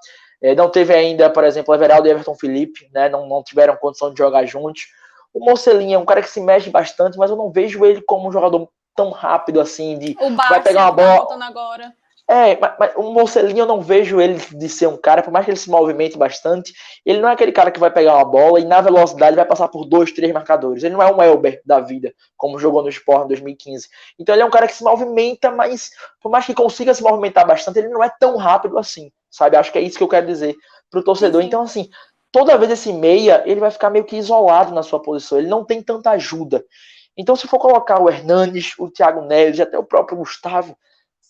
Não teve ainda, por exemplo, Everaldo e Everton Felipe, né? Não tiveram condição de jogar juntos. O Mocelin é um cara que se mexe bastante, mas eu não vejo ele como um jogador tão rápido assim, O vai pegar uma Bárcia, que tá bola. voltando agora. Mas o Mocelin eu não vejo ele de ser um cara, por mais que ele se movimente bastante, ele não é aquele cara que vai pegar uma bola e na velocidade vai passar por 2, 3 marcadores. Ele não é um Elber da vida, como jogou no Sport em 2015. Então ele é um cara que se movimenta, mas por mais que consiga se movimentar bastante, ele não é tão rápido assim, sabe? Acho que é isso que eu quero dizer pro torcedor. Sim. Então, assim, toda vez esse meia, ele vai ficar meio que isolado na sua posição, ele não tem tanta ajuda. Então, se for colocar o Hernanes, o Thiago Neves, até o próprio Gustavo,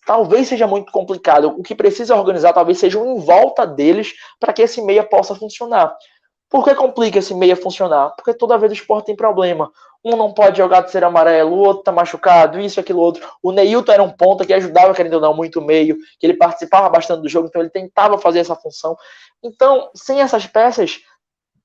talvez seja muito complicado. O que precisa organizar talvez seja em volta deles para que esse meia possa funcionar. Por que complica esse meia funcionar? Porque toda vez o Sport tem problema. Um não pode jogar de ser amarelo, o outro tá machucado, isso, aquilo, outro. O Neilton era um ponta que ajudava, querendo ou não, muito o meio, que ele participava bastante do jogo, então ele tentava fazer essa função. Então, sem essas peças,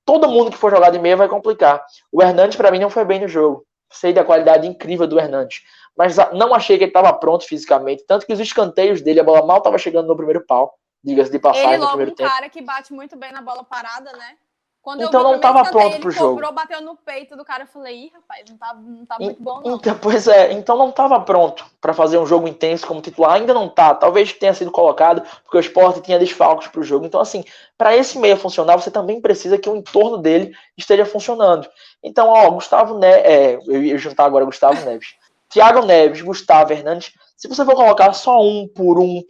todo mundo que for jogar de meia vai complicar. O Hernandes, para mim, não foi bem no jogo. Sei da qualidade incrível do Hernandes, mas não achei que ele estava pronto fisicamente, tanto que os escanteios dele, a bola mal estava chegando no primeiro pau, diga-se de passagem, ele no primeiro tempo. Ele logo um cara que bate muito bem na bola parada, né? Quando então não estava pronto pro jogo. Cobrou, bateu no peito do cara, eu falei, ih, rapaz, não tá muito bom não. Então não estava pronto para fazer um jogo intenso como titular, ainda não tá, talvez tenha sido colocado, porque o Sport tinha desfalques pro jogo, então assim, para esse meia funcionar, você também precisa que o entorno dele esteja funcionando. Então, Gustavo Neves, eu ia juntar agora Gustavo Neves, Thiago Neves, Gustavo Hernandes, se você for colocar só um por um,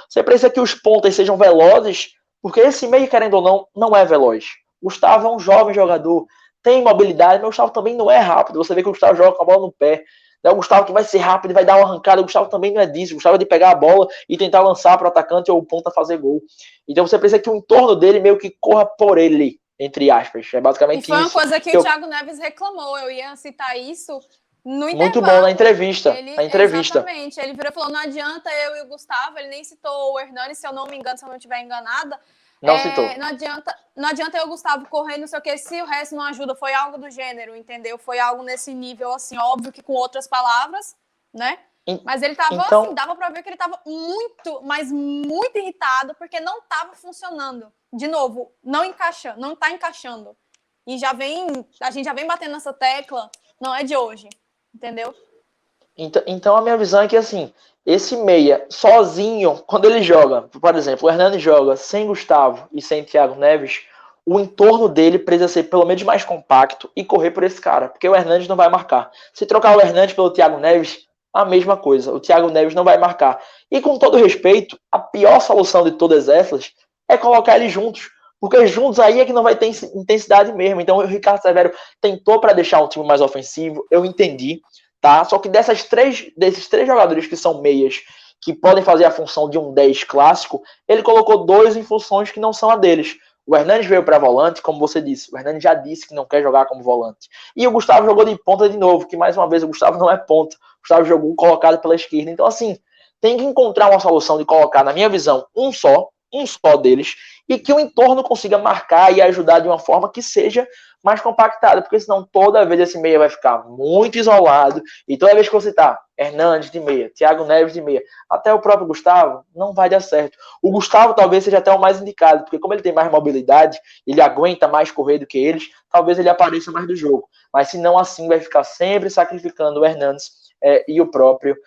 você precisa que os pontas sejam velozes, porque esse meio, querendo ou não é veloz. Gustavo é um jovem jogador, tem mobilidade, mas o Gustavo também não é rápido. Você vê que o Gustavo joga com a bola no pé. Não é o Gustavo que vai ser rápido e vai dar uma arrancada. O Gustavo também não é disso. O Gustavo é de pegar a bola e tentar lançar para o atacante ou o ponta fazer gol. Então você precisa que o entorno dele meio que corra por ele, entre aspas. É basicamente isso. E foi uma coisa que o Thiago Neves reclamou. Eu ia citar isso no intervalo. Muito bom na entrevista. Exatamente. Ele virou e falou, não adianta eu e o Gustavo. Ele nem citou o Hernani, se eu não me engano, se eu não estiver enganada. Não citou. Não adianta eu, Gustavo, correr, não sei o que, se o resto não ajuda. Foi algo do gênero, entendeu? Foi algo nesse nível, assim, óbvio que com outras palavras, né? Mas ele tava assim, dava pra ver que ele tava muito, mas muito irritado, porque não tava funcionando. De novo, não tá encaixando. E a gente já vem batendo nessa tecla, não é de hoje, entendeu? Então a minha visão é que, assim, esse meia, sozinho, quando ele joga, por exemplo, o Hernani joga sem Gustavo e sem Thiago Neves, o entorno dele precisa ser pelo menos mais compacto e correr por esse cara, porque o Hernandes não vai marcar. Se trocar o Hernandes pelo Thiago Neves, a mesma coisa, o Thiago Neves não vai marcar. E com todo respeito, a pior solução de todas essas é colocar eles juntos, porque juntos aí é que não vai ter intensidade mesmo. Então o Ricardo Severo tentou para deixar um time mais ofensivo, eu entendi, tá? Só que desses três jogadores que são meias, que podem fazer a função de um 10 clássico, ele colocou dois em funções que não são a deles. O Hernandes veio para volante, como você disse. O Hernandes já disse que não quer jogar como volante. E o Gustavo jogou de ponta de novo, que mais uma vez o Gustavo não é ponta. O Gustavo jogou colocado pela esquerda. Então, assim, tem que encontrar uma solução de colocar, na minha visão, um só deles, e que o entorno consiga marcar e ajudar de uma forma que seja mais compactada, porque senão toda vez esse meia vai ficar muito isolado, e toda vez que você tá Hernandes de meia, Thiago Neves de meia, até o próprio Gustavo, não vai dar certo. O Gustavo talvez seja até o mais indicado, porque como ele tem mais mobilidade, ele aguenta mais correr do que eles, talvez ele apareça mais do jogo, mas se não assim, vai ficar sempre sacrificando o Hernandes e o próprio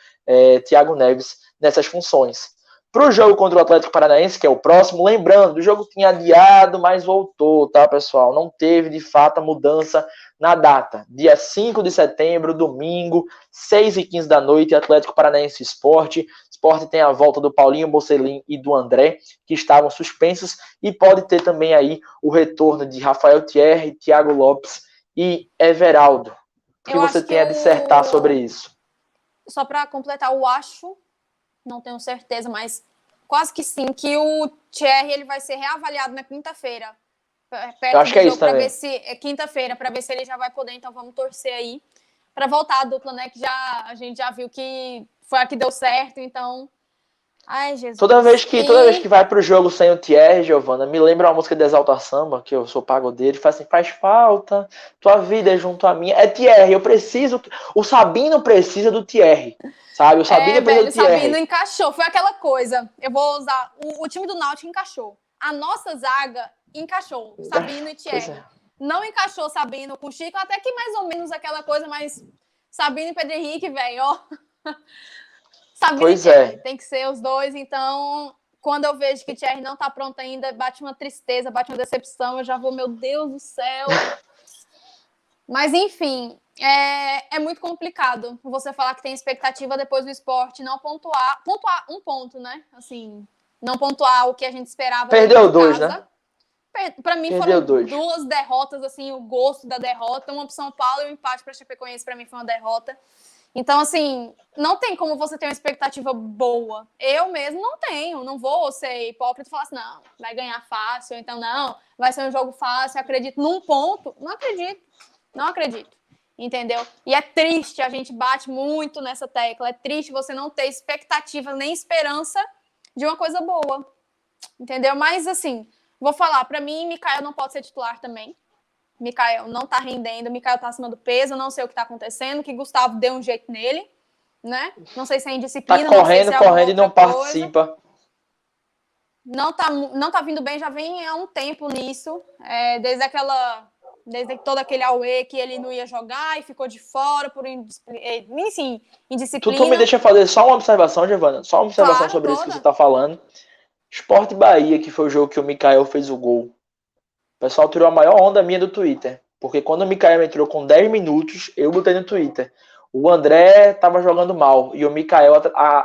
Thiago Neves nessas funções. Para o jogo contra o Atlético Paranaense, que é o próximo, lembrando, o jogo tinha adiado, mas voltou, tá, pessoal? Não teve, de fato, a mudança na data. Dia 5 de setembro, domingo, 6h15 da noite, Atlético Paranaense Sport. Sport tem a volta do Paulinho Mocelin e do André, que estavam suspensos, e pode ter também aí o retorno de Rafael Thierry, Thiago Lopes e Everaldo. O que você tem a dissertar sobre isso? Só para completar, eu acho... não tenho certeza, mas quase que sim, que o Thierry ele vai ser reavaliado na quinta-feira. Eu acho que é isso também. Quinta-feira, para ver se ele já vai poder, então vamos torcer aí para voltar a dupla, né, que a gente já viu que foi a que deu certo, então... Ai, Jesus. Toda vez que vai pro jogo sem o Thierry, Giovana, me lembra uma música de Exalta Samba, que eu sou pagodeiro, faz assim, faz falta, tua vida é junto à minha. É Thierry, eu preciso... O Sabino precisa do Thierry, sabe? O Sabino precisa do Thierry. O Sabino encaixou, foi aquela coisa. Eu vou usar... O time do Náutico encaixou. a nossa zaga encaixou, Sabino e Thierry. Não encaixou Sabino com Chico, até que mais ou menos aquela coisa, mas Sabino e Pedro Henrique, velho, ó. Sabino e Thierry, tem que ser os dois. Então, quando eu vejo que Thierry não tá pronto ainda, bate uma tristeza, bate uma decepção, eu já vou, meu Deus do céu. Mas, enfim, é muito complicado você falar que tem expectativa depois do Sport não pontuar um ponto, né? Assim, não pontuar o que a gente esperava. Perdeu 2, né? Para mim foram 2 derrotas, assim, o gosto da derrota. Uma para São Paulo e um empate para Chapecoense, para mim foi uma derrota. Então, assim, não tem como você ter uma expectativa boa. Eu mesmo não tenho. Não vou ser hipócrita e falar assim, não, vai ganhar fácil. Então, não, vai ser um jogo fácil. Acredito num ponto. Não acredito. Não acredito. Entendeu? E é triste, a gente bate muito nessa tecla. É triste você não ter expectativa nem esperança de uma coisa boa. Entendeu? Mas, assim, vou falar, para mim, Mikael não pode ser titular também. Mikael não tá rendendo, Mikael tá acima do peso, não sei o que tá acontecendo, que Gustavo deu um jeito nele, né? Não sei se é indisciplina, tá correndo, não sei se é correndo e não participa. Não tá vindo bem, já vem há um tempo nisso, desde todo aquele auê que ele não ia jogar e ficou de fora por indisciplina. Tu me deixa fazer só uma observação, Giovana, só uma observação sobre isso que você tá falando. Sport Bahia, que foi o jogo que o Mikael fez o gol. O pessoal tirou a maior onda minha do Twitter. Porque quando o Mikael entrou com 10 minutos, eu botei no Twitter. O André tava jogando mal. E o Mikael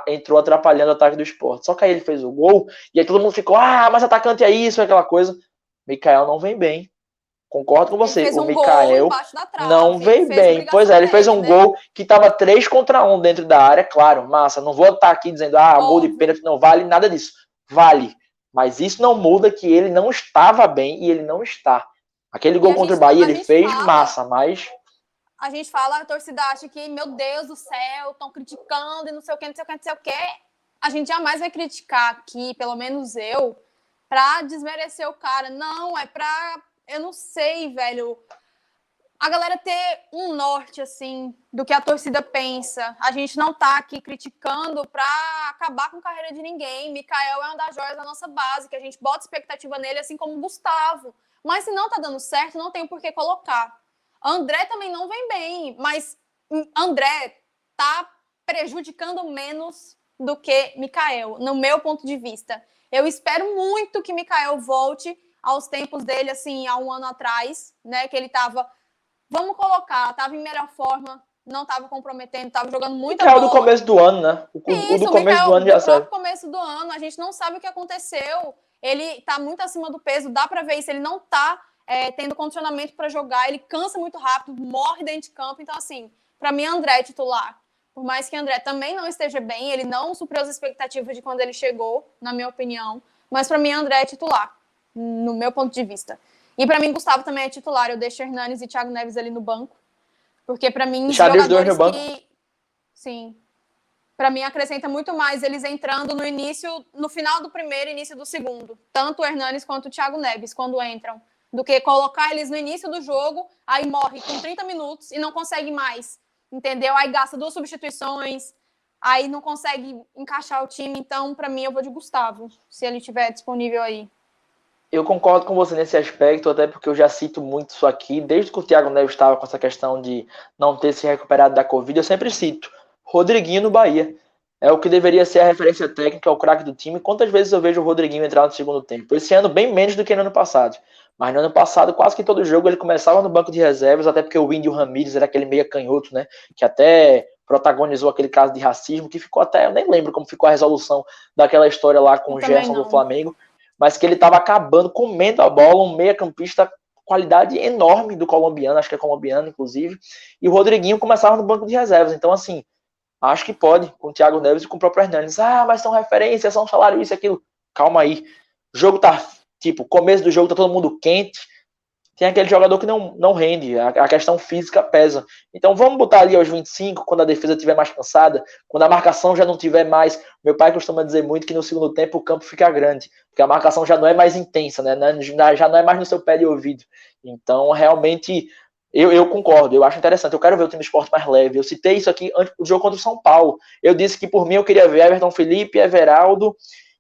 entrou atrapalhando o ataque do Sport. Só que aí ele fez o gol. E aí todo mundo ficou, mas atacante é isso, aquela coisa. Mikael não vem bem. Concordo com você. O Mikael não vem bem. Pois é, ele fez um gol que tava 3-1 dentro da área. Claro, massa. Não vou estar aqui dizendo, gol de pênalti não vale, nada disso. Vale. Mas isso não muda que ele não estava bem e ele não está. Aquele gol contra o Bahia ele fez massa, mas... A gente fala, a torcida acha que, meu Deus do céu, estão criticando e não sei o que, não sei o que, não sei o que. A gente jamais vai criticar aqui, pelo menos eu, pra desmerecer o cara. Não, é pra... Eu não sei, velho... A galera ter um norte, assim, do que a torcida pensa. A gente não tá aqui criticando pra acabar com a carreira de ninguém. Mikael é uma das joias da nossa base, que a gente bota expectativa nele, assim como o Gustavo. Mas se não tá dando certo, não tem por que colocar. André também não vem bem, mas André tá prejudicando menos do que Mikael, no meu ponto de vista. Eu espero muito que Mikael volte aos tempos dele, assim, há um ano atrás, né, que ele tava... Vamos colocar, tava em melhor forma, não tava comprometendo, tava jogando muita bola. do começo do ano, né? O do começo do ano já sabe. Do começo do ano, a gente não sabe o que aconteceu. Ele tá muito acima do peso, dá pra ver isso. Ele não tá tendo condicionamento pra jogar, ele cansa muito rápido, morre dentro de campo. Então, assim, pra mim, André é titular. Por mais que André também não esteja bem, ele não supriu as expectativas de quando ele chegou, na minha opinião. Mas pra mim, André é titular, no meu ponto de vista. E para mim, Gustavo também é titular. Eu deixo Hernanes e Thiago Neves ali no banco. Porque para mim, jogadores que... Sim. Para mim, acrescenta muito mais eles entrando no final do primeiro e início do segundo. Tanto o Hernanes quanto o Thiago Neves, quando entram. Do que colocar eles no início do jogo, aí morre com 30 minutos e não consegue mais. Entendeu? Aí gasta 2 substituições, aí não consegue encaixar o time. Então, para mim, eu vou de Gustavo, se ele estiver disponível aí. Eu concordo com você nesse aspecto, até porque eu já cito muito isso aqui. Desde que o Thiago Neves estava com essa questão de não ter se recuperado da Covid, eu sempre cito Rodriguinho no Bahia. É o que deveria ser a referência técnica, o craque do time. Quantas vezes eu vejo o Rodriguinho entrar no segundo tempo? Esse ano bem menos do que no ano passado. Mas no ano passado, quase que todo jogo ele começava no banco de reservas, até porque o Índio Ramírez era aquele meia canhoto, né? Que até protagonizou aquele caso de racismo, que ficou até... Eu nem lembro como ficou a resolução daquela história lá com o Gerson do Flamengo. Mas que ele estava acabando, comendo a bola, um meia-campista, qualidade enorme do colombiano, acho que é colombiano, inclusive, e o Rodriguinho começava no banco de reservas. Então, assim, acho que pode, com o Thiago Neves e com o próprio Hernanes. Mas são referências, são salário, isso e aquilo. Calma aí. O jogo tá, começo do jogo tá todo mundo quente, tem aquele jogador que não rende, a questão física pesa. Então vamos botar ali aos 25, quando a defesa estiver mais cansada, quando a marcação já não tiver mais... Meu pai costuma dizer muito que no segundo tempo o campo fica grande, porque a marcação já não é mais intensa, né? Já não é mais no seu pé de ouvido. Então, realmente, eu concordo, eu acho interessante. Eu quero ver o time do Sport mais leve. Eu citei isso aqui antes do jogo contra o São Paulo. Eu disse que por mim eu queria ver Everton Felipe, Everaldo,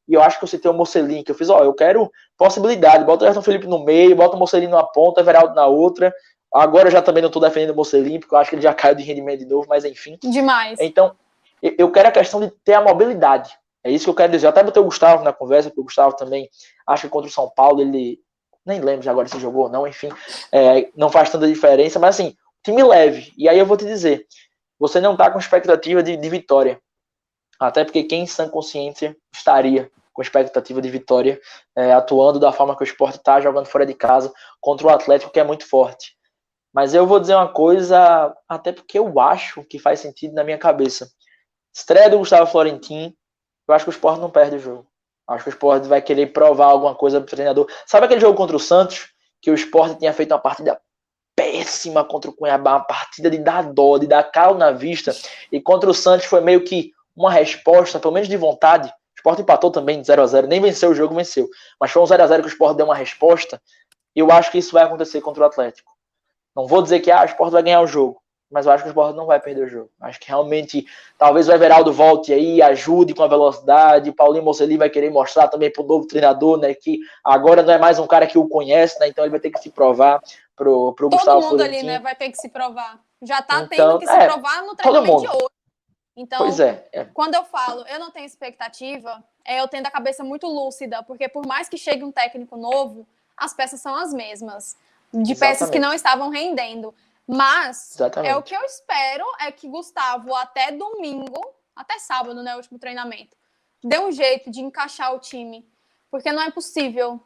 e eu acho que eu citei o Mocelin, que eu fiz, eu quero possibilidade. Bota o Everton Felipe no meio, bota o Mocelin numa ponta, Everaldo na outra. Agora eu já também não estou defendendo o Mocelin, porque eu acho que ele já caiu de rendimento de novo, mas enfim. Demais. Então, eu quero a questão de ter a mobilidade. É isso que eu quero dizer. Eu até botei o Gustavo na conversa, porque o Gustavo também, acho que contra o São Paulo, ele nem lembro já agora se jogou ou não, enfim, não faz tanta diferença, mas assim, time leve. E aí eu vou te dizer, você não está com expectativa de vitória. Até porque quem em sã consciência estaria com expectativa de vitória, atuando da forma que o Sport está, jogando fora de casa, contra o Atlético, que é muito forte. Mas eu vou dizer uma coisa, até porque eu acho que faz sentido na minha cabeça. Estreia do Gustavo Florentin, eu acho que o Sport não perde o jogo. Acho que o Sport vai querer provar alguma coisa pro treinador. Sabe aquele jogo contra o Santos, que o Sport tinha feito uma partida péssima contra o Cuiabá, uma partida de dar dó, de dar calo na vista, e contra o Santos foi meio que uma resposta, pelo menos de vontade. O Sport empatou também de 0-0, nem venceu o jogo, venceu. Mas foi um 0-0 que o Sport deu uma resposta. Eu acho que isso vai acontecer contra o Atlético. Não vou dizer que o Sport vai ganhar o jogo, mas eu acho que o Sport não vai perder o jogo. Acho que realmente, talvez o Everaldo volte aí, ajude com a velocidade, o Paulinho Mocelin vai querer mostrar também pro novo treinador, né, que agora não é mais um cara que o conhece, né, então ele vai ter que se provar pro Gustavo Florentin. Todo mundo ali, né, vai ter que se provar. Já tá tendo que se provar no treinamento de hoje. Então, pois é. Quando eu falo, eu não tenho expectativa, eu tenho a cabeça muito lúcida, porque por mais que chegue um técnico novo, as peças são as mesmas, de peças que não estavam rendendo. Mas o que eu espero é que Gustavo, até domingo, até sábado, né, o último treinamento, dê um jeito de encaixar o time. Porque não é possível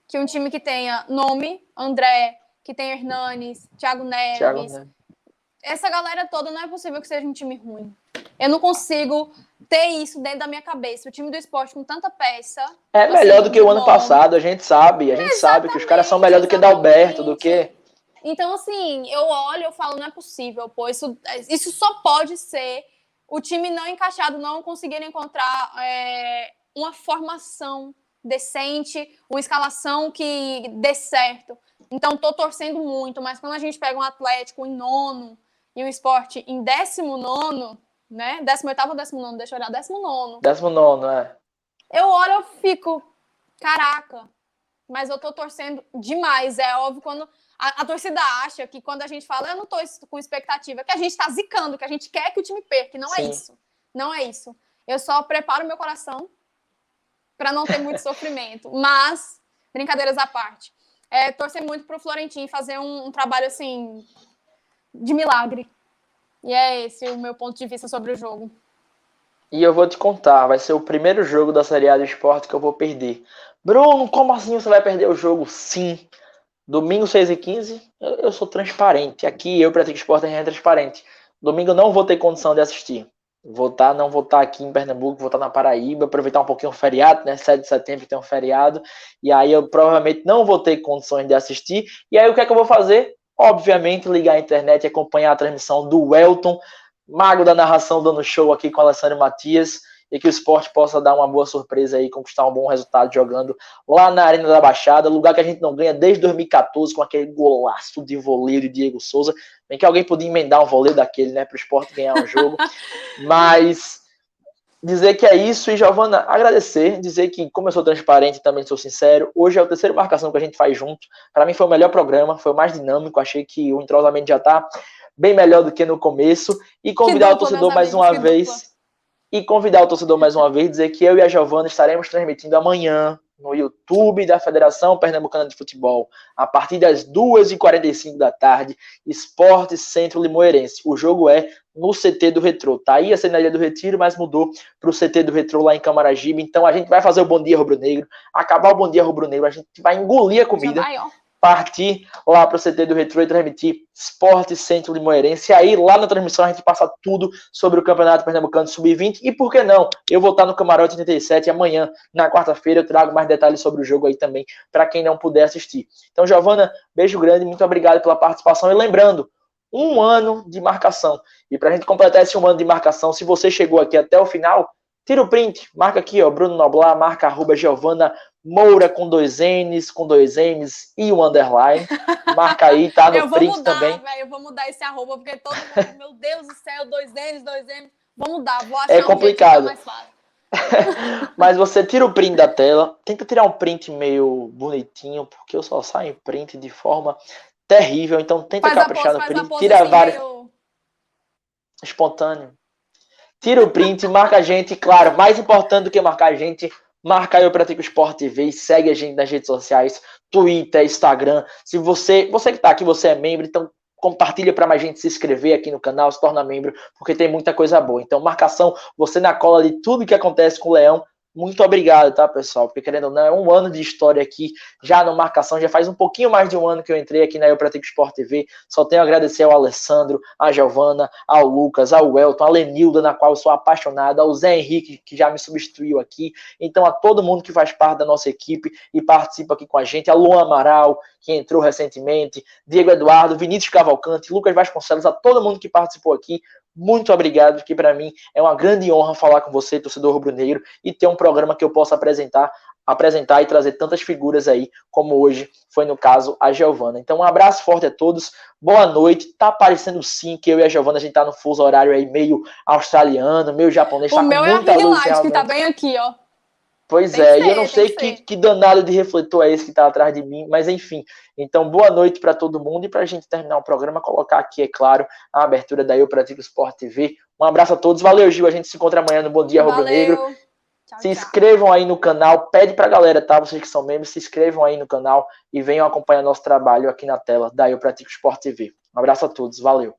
que um time que tenha nome, André, que tenha Hernanes, Thiago Neves, essa galera toda, não é possível que seja um time ruim. Eu não consigo ter isso dentro da minha cabeça. O time do Sport com tanta peça... É melhor do que o ano passado, a gente sabe. A gente sabe que os caras são melhor do que Dalberto, do que... Então, assim, eu olho e falo, não é possível, pô, isso só pode ser o time não encaixado, não conseguir encontrar uma formação decente, uma escalação que dê certo. Então, tô torcendo muito, mas quando a gente pega um Atlético em 9º e o Sport em 19º, né, 18º ou 19º, deixa eu olhar, 19º. 19º, Eu olho e fico, caraca, mas eu tô torcendo demais, é óbvio, quando... A torcida acha que quando a gente fala, eu não tô com expectativa, que a gente tá zicando, que a gente quer que o time perca. Não é isso. Não é isso. Eu só preparo meu coração para não ter muito sofrimento. Mas, brincadeiras à parte, torcer muito pro Florentin fazer um trabalho, assim, de milagre. E é esse o meu ponto de vista sobre o jogo. E eu vou te contar, vai ser o primeiro jogo da Série A do Sport que eu vou perder. Bruno, como assim você vai perder o jogo? Sim. Domingo 6h15, eu sou transparente. Aqui eu pratico esporte, a gente é transparente. Domingo eu não vou ter condição de assistir. Não vou estar aqui em Pernambuco, vou estar na Paraíba, aproveitar um pouquinho o feriado, né? 7 de setembro tem um feriado. E aí eu provavelmente não vou ter condições de assistir. E aí o que é que eu vou fazer? Obviamente ligar a internet e acompanhar a transmissão do Welton, mago da narração, dando show aqui com o Alessandro Matias. E que o Sport possa dar uma boa surpresa aí, conquistar um bom resultado jogando lá na Arena da Baixada, lugar que a gente não ganha desde 2014, com aquele golaço de voleio de Diego Souza. Bem que alguém podia emendar um voleio daquele, né, para o Sport ganhar um jogo. Mas dizer que é isso, e Giovana, agradecer, dizer que, como eu sou transparente e também sou sincero, hoje é a terceira marcação que a gente faz junto. Para mim foi o melhor programa, foi o mais dinâmico, achei que o entrosamento já está bem melhor do que no começo. E convidar o torcedor mais uma vez... E convidar o torcedor mais uma vez, dizer que eu e a Giovana estaremos transmitindo amanhã no YouTube da Federação Pernambucana de Futebol, a partir das 2h45 da tarde, Sport Centro Limoeirense. O jogo é no CT do Retrô. Tá aí a ser na Ilha do Retiro, mas mudou para o CT do Retrô lá em Camaragibe. Então a gente vai fazer o Bom Dia Rubro Negro, acabar o Bom Dia Rubro Negro, a gente vai engolir a comida. Partir lá para o CT do Retrô e transmitir Sport Centro Limoeirense. E aí, lá na transmissão, a gente passa tudo sobre o Campeonato Pernambucano Sub-20. E por que não? Eu vou estar no Camarote 87 amanhã, na quarta-feira, eu trago mais detalhes sobre o jogo aí também, para quem não puder assistir. Então, Giovana, beijo grande, muito obrigado pela participação. E lembrando, 1 ano de marcação. E para a gente completar esse 1 ano de marcação, se você chegou aqui até o final, tira o print, marca aqui, ó, Bruno Noblar, marca @Giovana Moura com 2 N's, com 2 M's e um underline. Marca aí, tá no print também. Eu vou mudar esse arroba, porque todo mundo, meu Deus do céu, 2 N's, 2 M's. Vou mudar, vou achar complicado. mais fácil. Mas você tira o print da tela, tenta tirar um print meio bonitinho, porque eu só saio em print de forma terrível, então tenta caprichar no print, tira assim, várias... meio... espontâneo. Tira o print, marca a gente, claro, mais importante do que marcar a gente, marca aí o Pratico Esporte TV e segue a gente nas redes sociais, Twitter, Instagram. Se você que tá aqui, você é membro, então compartilha para mais gente se inscrever aqui no canal, se torna membro, porque tem muita coisa boa. Então, marcação, você na cola de tudo que acontece com o Leão. Muito obrigado, tá, pessoal? Porque, querendo ou não, é um ano de história aqui, já no Marcação, já faz um pouquinho mais de um ano que eu entrei aqui na Eu Pratico Esporte TV. Só tenho a agradecer ao Alessandro, à Giovana, ao Lucas, ao Welton, à Lenilda, na qual eu sou apaixonado, ao Zé Henrique, que já me substituiu aqui. Então, a todo mundo que faz parte da nossa equipe e participa aqui com a gente, a Luan Amaral, que entrou recentemente, Diego Eduardo, Vinícius Cavalcante, Lucas Vasconcelos, a todo mundo que participou aqui. Muito obrigado, porque para mim é uma grande honra falar com você, torcedor rubro-negro, e ter um programa que eu possa apresentar e trazer tantas figuras aí, como hoje foi no caso a Giovana. Então um abraço forte a todos, boa noite. Tá parecendo sim que eu e a Giovana, a gente tá no fuso horário aí meio australiano, meio japonês, tá o meu com muita é a ring luz light, realmente. Que tá bem aqui, ó. Pois tem é, ser, e eu não sei que danado de refletor é esse que tá atrás de mim, mas enfim. Então, boa noite para todo mundo, e para a gente terminar o programa, colocar aqui, é claro, a abertura da Eu Pratico Esporte TV. Um abraço a todos, valeu, Gil, a gente se encontra amanhã no Bom Dia Rubro Negro. Se inscrevam aí no canal, pede pra galera, tá? Vocês que são membros, se inscrevam aí no canal e venham acompanhar nosso trabalho aqui na tela da Eu Pratico Esporte TV. Um abraço a todos, valeu.